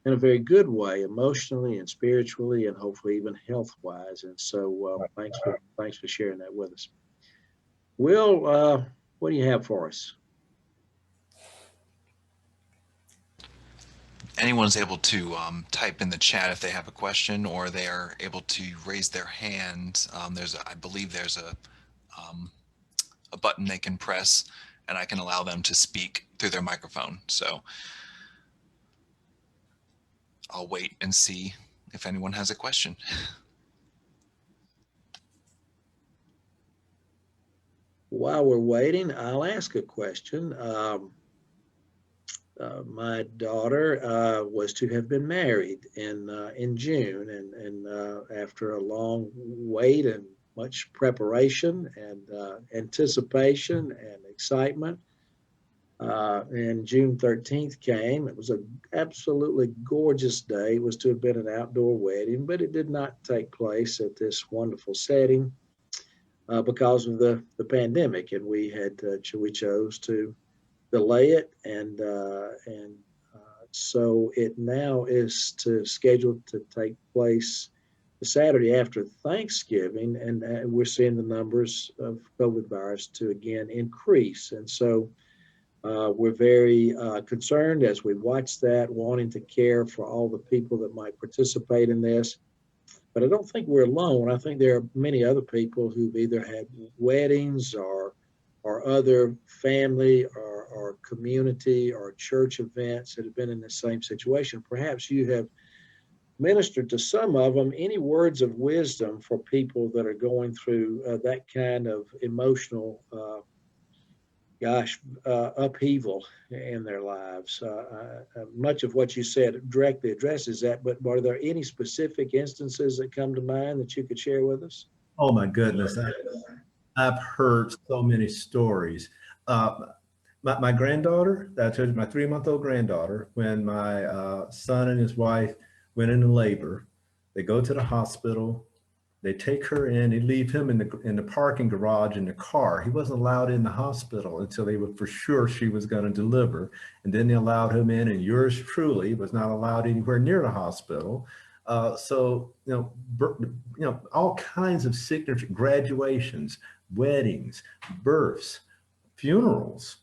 in a very good way, emotionally and spiritually, and hopefully even health-wise. And so thanks for sharing that with us. Will, what do you have for us? Anyone's able to type in the chat if they have a question, or they are able to raise their hand. I believe there's a button they can press, and I can allow them to speak through their microphone. So I'll wait and see if anyone has a question. While we're waiting, I'll ask a question. My daughter was to have been married in June, and after a long wait and much preparation and anticipation and excitement, and June 13th came. It was an absolutely gorgeous day. It was to have been an outdoor wedding, but it did not take place at this wonderful setting because of the pandemic, and we chose to delay it, and so it now is scheduled to take place the Saturday after Thanksgiving, and we're seeing the numbers of COVID virus to again increase, and so we're very concerned as we watch that, wanting to care for all the people that might participate in this. But I don't think we're alone. I think there are many other people who've either had weddings or or other family or community or church events that have been in the same situation. Perhaps you have ministered to some of them. Any words of wisdom for people that are going through that kind of emotional, upheaval in their lives? Much of what you said directly addresses that, but are there any specific instances that come to mind that you could share with us? Oh my goodness, I've heard so many stories. My granddaughter, I told you, my 3-month-old granddaughter, when my son and his wife went into labor, they go to the hospital, they take her in, they leave him in the parking garage in the car. He wasn't allowed in the hospital until they were for sure she was going to deliver. And then they allowed him in, and yours truly was not allowed anywhere near the hospital. So, all kinds of signature graduations, weddings, births, funerals.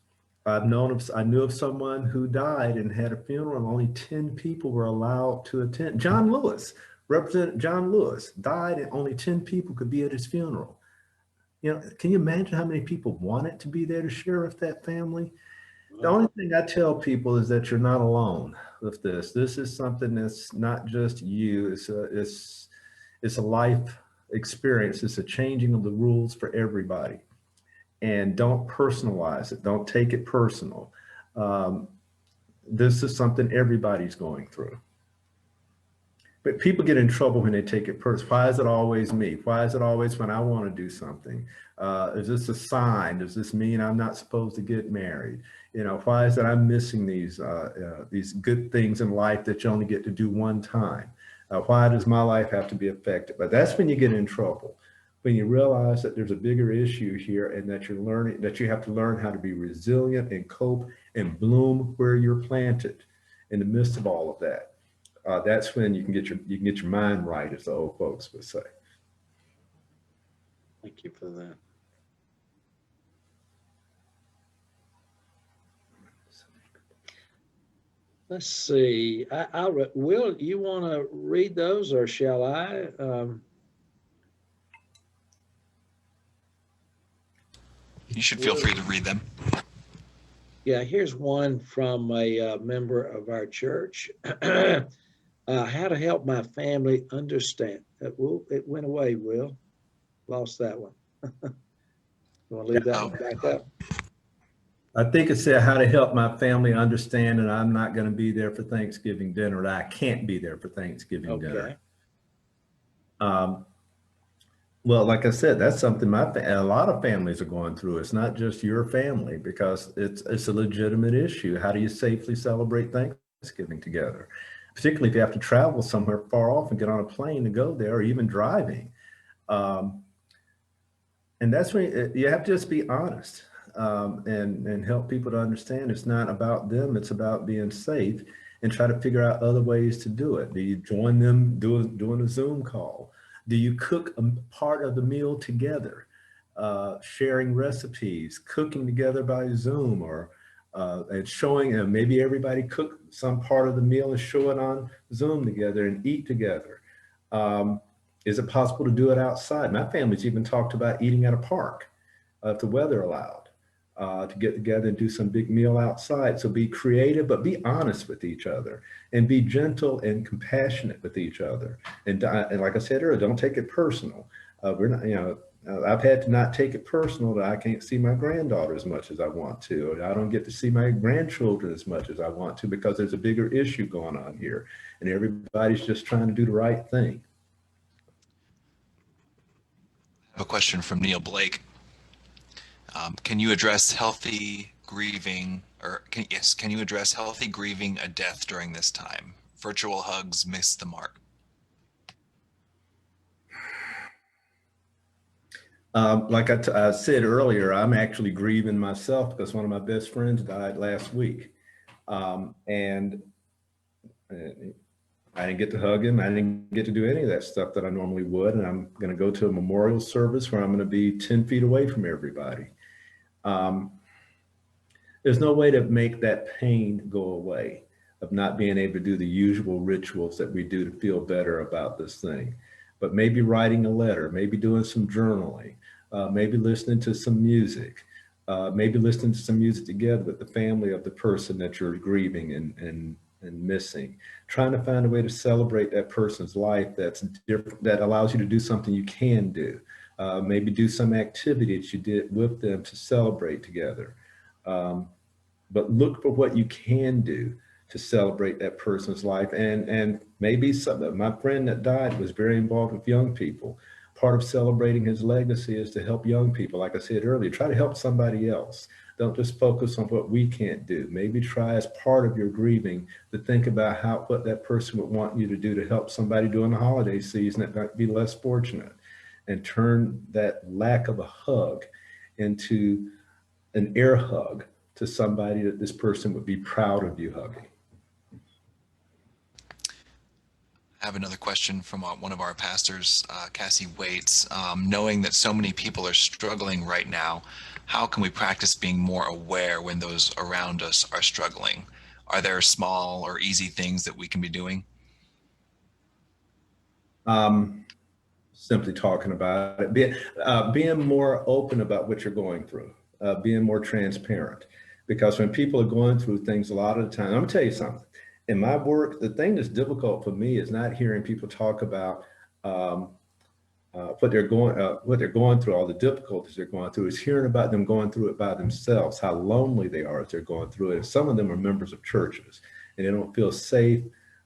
I knew of someone who died and had a funeral, and only 10 people were allowed to attend. John Lewis, Representative John Lewis, died, and only 10 people could be at his funeral. Can you imagine how many people wanted to be there to share with that family? The only thing I tell people is that you're not alone with this. This is something that's not just you. It's a life experience. It's a changing of the rules for everybody. And don't personalize it. Don't take it personal. This is something everybody's going through. But people get in trouble when they take it personal. Why is it always me? Why is it always when I want to do something? Is this a sign? Does this mean I'm not supposed to get married? Why is it I'm missing these good things in life that you only get to do one time? Why does my life have to be affected? But that's when you get in trouble. When you realize that there's a bigger issue here, and that you have to learn how to be resilient and cope and bloom where you're planted in the midst of all of that. That's when you can get your mind right, as the old folks would say. Thank you for that. Let's see. Will, you want to read those, or shall I? You should feel free to read them. Yeah, here's one from a member of our church. How to help my family understand. It went away, Will. Lost that one. You want to leave that one back up? I think it said how to help my family understand that I'm not going to be there for Thanksgiving dinner, that I can't be there for Thanksgiving dinner. Well, like I said, that's something a lot of families are going through. It's not just your family, because it's a legitimate issue. How do you safely celebrate Thanksgiving together? Particularly if you have to travel somewhere far off and get on a plane to go there, or even driving. And that's when you have to just be honest. And help people to understand it's not about them, it's about being safe, and try to figure out other ways to do it. Do you join them doing a Zoom call? Do you cook a part of the meal together? Sharing recipes, cooking together by Zoom, or and showing, maybe everybody cook some part of the meal and show it on Zoom together and eat together. Is it possible to do it outside? My family's even talked about eating at a park if the weather allowed. To get together and do some big meal outside. So be creative, but be honest with each other, and be gentle and compassionate with each other. And like I said earlier, don't take it personal. We're not, I've had to not take it personal that I can't see my granddaughter as much as I want to. Or I don't get to see my grandchildren as much as I want to, because there's a bigger issue going on here, and everybody's just trying to do the right thing. I have a question from Neil Blake. Can you address healthy grieving, can you address healthy grieving a death during this time? Virtual hugs miss the mark. Like I said earlier, I'm actually grieving myself because one of my best friends died last week. And I didn't get to hug him. I didn't get to do any of that stuff that I normally would. And I'm going to go to a memorial service where I'm going to be 10 feet away from everybody. There's no way to make that pain go away, of not being able to do the usual rituals that we do to feel better about this thing. But maybe writing a letter, maybe doing some journaling, maybe listening to some music, maybe listening to some music together with the family of the person that you're grieving and missing, trying to find a way to celebrate that person's life that's different, that allows you to do something you can do. Maybe do some activity that you did with them to celebrate together. But look for what you can do to celebrate that person's life. And maybe something. My friend that died was very involved with young people. Part of celebrating his legacy is to help young people. Like I said earlier, try to help somebody else. Don't just focus on what we can't do. Maybe try, as part of your grieving, to think about what that person would want you to do to help somebody during the holiday season that might be less fortunate, and turn that lack of a hug into an air hug to somebody that this person would be proud of you hugging. I have another question from one of our pastors, Cassie Waits. Knowing that so many people are struggling right now, how can we practice being more aware when those around us are struggling? Are there small or easy things that we can be doing? Simply talking about it, being more open about what you're going through, being more transparent. Because when people are going through things, a lot of the time, I'm gonna tell you something. In my work, the thing that's difficult for me is not hearing people talk about what they're going through, all the difficulties they're going through. Is hearing about them going through it by themselves, how lonely they are as they're going through it. And some of them are members of churches, and they don't feel safe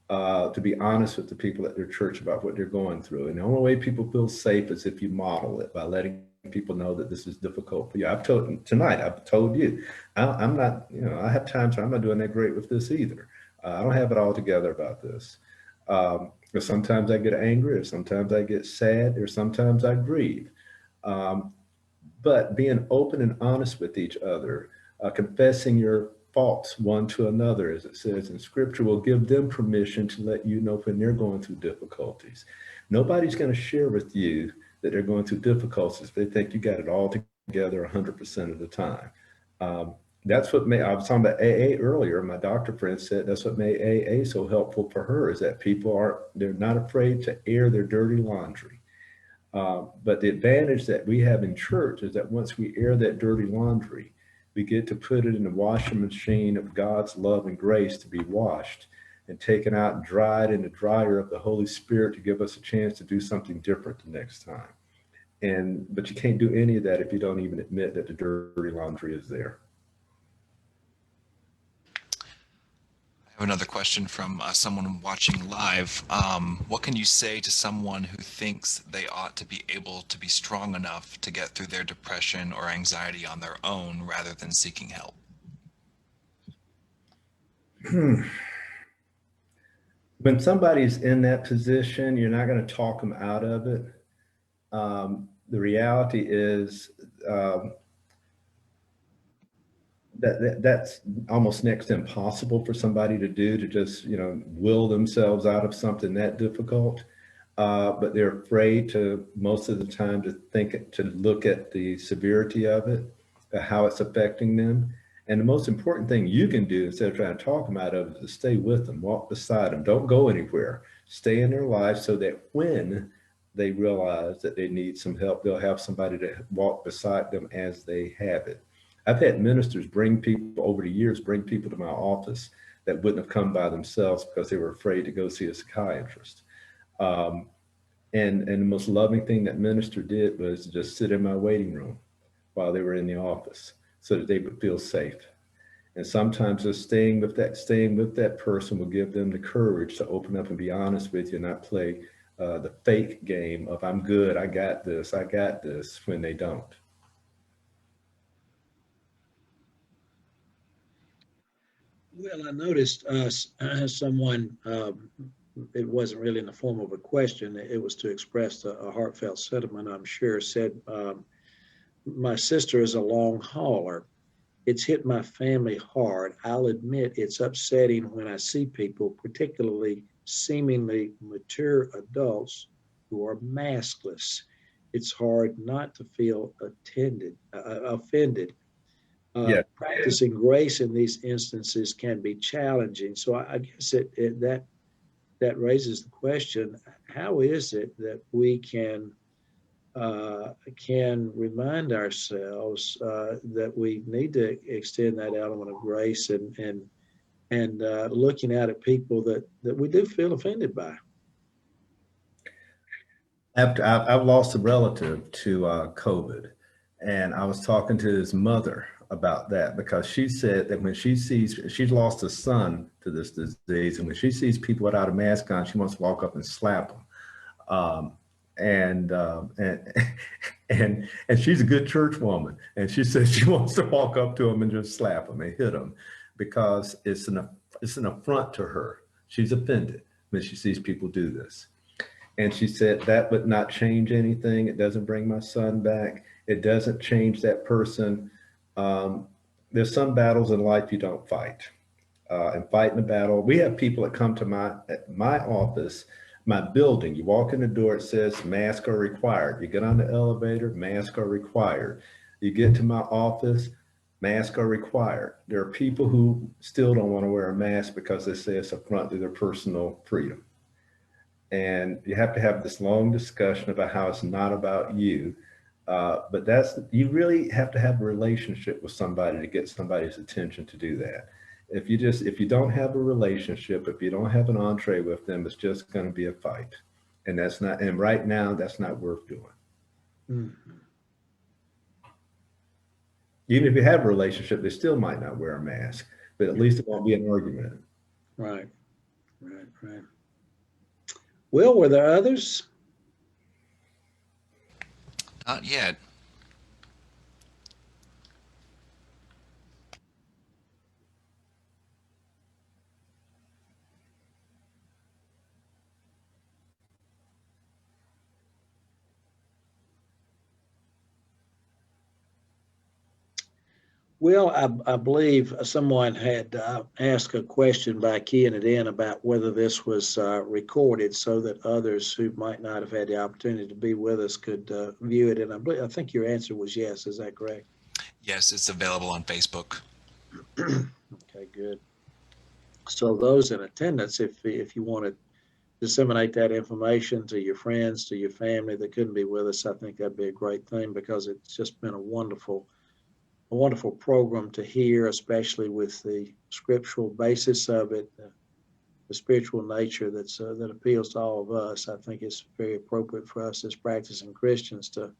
to be honest with the people at their church about what they're going through. And the only way people feel safe is if you model it by letting people know that this is difficult for you. I've told you, I'm not, I have times where I'm not doing that great with this either. I don't have it all together about this. Or sometimes I get angry, or sometimes I get sad, or sometimes I grieve. But being open and honest with each other, confessing your faults one to another, as it says in Scripture, will give them permission to let you know when they're going through difficulties. Nobody's going to share with you that they're going through difficulties if they think you got it all together 100% of the time. That's what I was talking about AA earlier. My doctor friend said that's what made AA so helpful for her, is that they're not afraid to air their dirty laundry. But the advantage that we have in church is that once we air that dirty laundry, we get to put it in the washing machine of God's love and grace to be washed and taken out and dried in the dryer of the Holy Spirit to give us a chance to do something different the next time. But you can't do any of that if you don't even admit that the dirty laundry is there. I have another question from someone watching live. What can you say to someone who thinks they ought to be able to be strong enough to get through their depression or anxiety on their own rather than seeking help? When somebody's in that position, you're not going to talk them out of it. The reality is that's almost next to impossible for somebody to do, to just will themselves out of something that difficult. But they're afraid to, most of the time, to look at the severity of it, how it's affecting them. And the most important thing you can do, instead of trying to talk them out of it, is to stay with them, walk beside them, don't go anywhere, stay in their life, so that when they realize that they need some help, they'll have somebody to walk beside them as they have it. I've had ministers bring people over the years, bring people to my office that wouldn't have come by themselves because they were afraid to go see a psychiatrist. And the most loving thing that minister did was just sit in my waiting room while they were in the office, so that they would feel safe. And sometimes just staying with that person will give them the courage to open up and be honest with you, and not play the fake game of I'm good, I got this, when they don't. Well, I noticed someone, it wasn't really in the form of a question, it was to express a heartfelt sentiment, I'm sure, said, my sister is a long hauler. It's hit my family hard. I'll admit it's upsetting when I see people, particularly seemingly mature adults, who are maskless. It's hard not to feel offended. Yeah. Practicing grace in these instances can be challenging. So I guess that raises the question: how is it that we can can remind ourselves that we need to extend that element of grace and looking out at people that we do feel offended by. I've lost a relative to COVID, and I was talking to his mother about that because she said that when she's lost a son to this disease, and when she sees people without a mask on, she wants to walk up and slap them. And and she's a good church woman, and she says she wants to walk up to them and just slap them and hit them because it's an affront to her. She's offended when she sees people do this. And she said that would not change anything. It doesn't bring my son back. It doesn't change that person. There's some battles in life you don't fight. And fighting a battle, we have people that come to my office, my building. You walk in the door, it says masks are required. You get on the elevator, masks are required. You get to my office, masks are required. There are people who still don't want to wear a mask because they say it's an affront to their personal freedom. And you have to have this long discussion about how it's not about you. But you really have to have a relationship with somebody to get somebody's attention to do that. If you don't have a relationship, if you don't have an entree with them, it's just going to be a fight. And right now that's not worth doing. Mm-hmm. Even if you have a relationship, they still might not wear a mask, but at least it won't be an argument. Right. Will, were there others? Not yet. Well, I believe someone had asked a question by keying it in about whether this was recorded so that others who might not have had the opportunity to be with us could view it. And I think your answer was yes. Is that correct? Yes, it's available on Facebook. Okay, good. So those in attendance, if you want to disseminate that information to your friends, to your family that couldn't be with us, I think that'd be a great thing because it's just been a wonderful program to hear, especially with the scriptural basis of it, the spiritual nature that appeals to all of us. I think it's very appropriate for us as practicing Christians to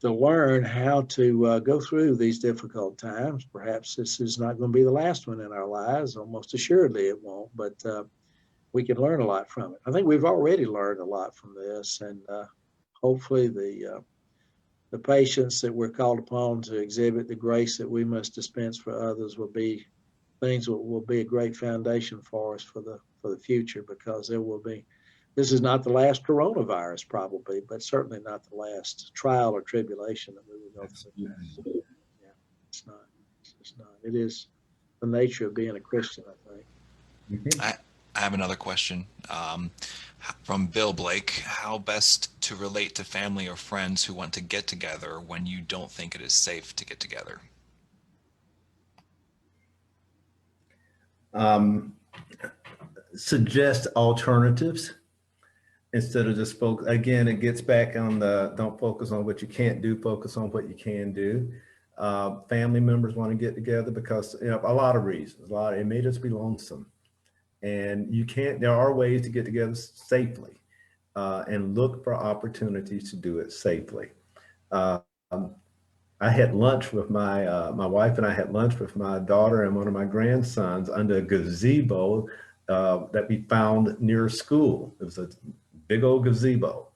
learn how to go through these difficult times. Perhaps this is not going to be the last one in our lives. Almost assuredly it won't, but we can learn a lot from it. I think we've already learned a lot from this, and hopefully the patience that we're called upon to exhibit, the grace that we must dispense for others will be a great foundation for us for the future, because this is not the last coronavirus probably, but certainly not the last trial or tribulation that we will go through. Yeah, it's not. It is the nature of being a Christian, I think. Mm-hmm. I have another question. From Bill Blake, how best to relate to family or friends who want to get together when you don't think it is safe to get together? Suggest alternatives instead of just focus. Again, it gets back on don't focus on what you can't do, focus on what you can do. Family members want to get together because a lot of reasons. It may just be lonesome. And there are ways to get together safely and look for opportunities to do it safely. I had lunch with my wife, and I had lunch with my daughter and one of my grandsons under a gazebo that we found near school. It was a big old gazebo,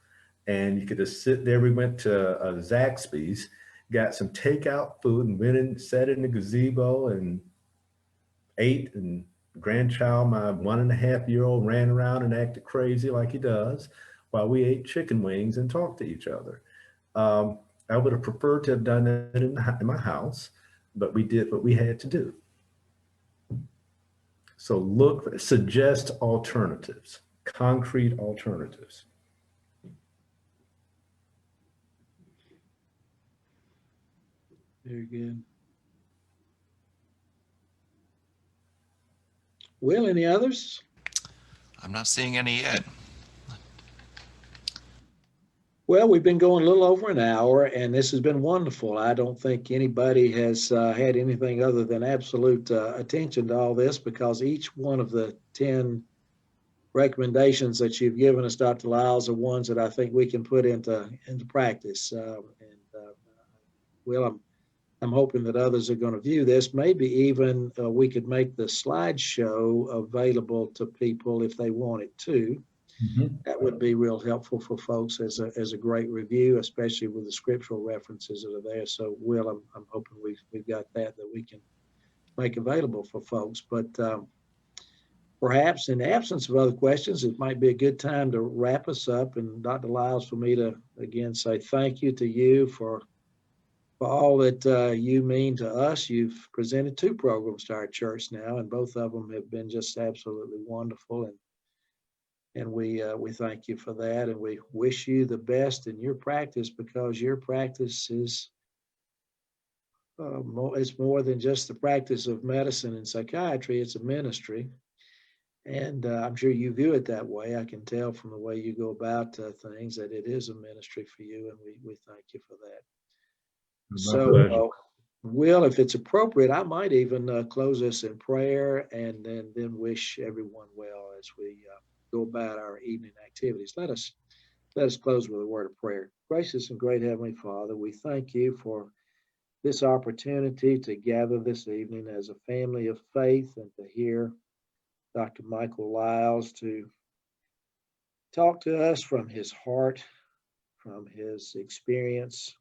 and you could just sit there. We went to Zaxby's, got some takeout food, and went and sat in the gazebo and ate. And grandchild, my 1.5-year-old, ran around and acted crazy like he does while we ate chicken wings and talked to each other. I would have preferred to have done it in my house, but we did what we had to do. So suggest alternatives, concrete alternatives. Very good. Will, any others? I'm not seeing any yet. Well, we've been going a little over an hour, and this has been wonderful. I don't think anybody has had anything other than absolute attention to all this, because each one of the 10 recommendations that you've given us, Dr. Lyles, are ones that I think we can put into practice. Well, I'm hoping that others are going to view this. Maybe even we could make the slideshow available to people if they wanted to. That would be real helpful for folks as a great review, especially with the scriptural references that are there. So, Will, I'm hoping we've got that we can make available for folks. But perhaps in the absence of other questions, it might be a good time to wrap us up. And Dr. Lyles, for me to again say thank you to you for all that you mean to us. You've presented 2 programs to our church now, and both of them have been just absolutely wonderful. And we thank you for that, and we wish you the best in your practice, because your practice is it's more than just the practice of medicine and psychiatry. It's a ministry, and I'm sure you view it that way. I can tell from the way you go about things that it is a ministry for you, and we thank you for that. So, Will, if it's appropriate, I might even close us in prayer and then wish everyone well as we go about our evening activities. Let us close with a word of prayer. Gracious and great Heavenly Father, we thank you for this opportunity to gather this evening as a family of faith and to hear Dr. Michael Lyles to talk to us from his heart, from his experience,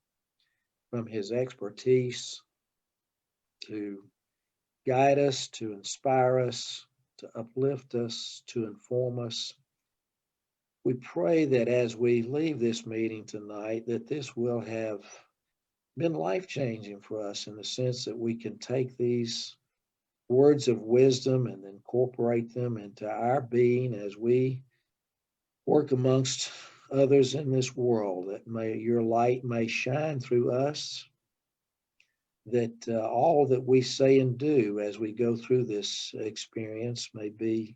from his expertise, to guide us, to inspire us, to uplift us, to inform us. We pray that as we leave this meeting tonight, that this will have been life-changing for us, in the sense that we can take these words of wisdom and incorporate them into our being as we work amongst others in this world, that your light may shine through us, that all that we say and do as we go through this experience may be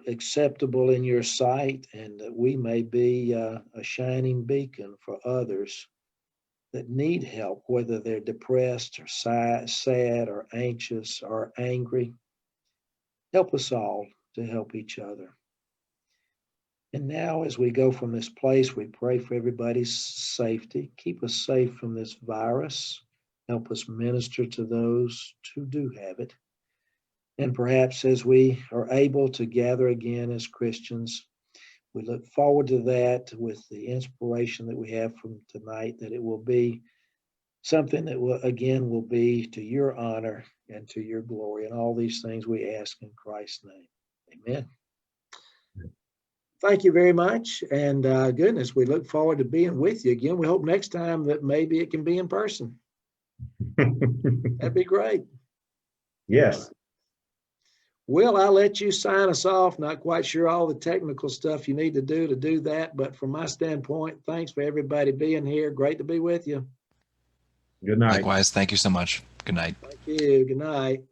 acceptable in your sight, and that we may be a shining beacon for others that need help, whether they're depressed or sad or anxious or angry. Help us all to help each other. And now, as we go from this place, we pray for everybody's safety. Keep us safe from this virus. Help us minister to those who do have it. And perhaps as we are able to gather again as Christians, we look forward to that with the inspiration that we have from tonight, that it will be something that will be to your honor and to your glory. And all these things we ask in Christ's name. Amen. Thank you very much. And goodness, we look forward to being with you again. We hope next time that maybe it can be in person. That'd be great. Yes. Will, I'll let you sign us off. Not quite sure all the technical stuff you need to do that. But from my standpoint, thanks for everybody being here. Great to be with you. Good night. Likewise. Thank you so much. Good night. Thank you. Good night.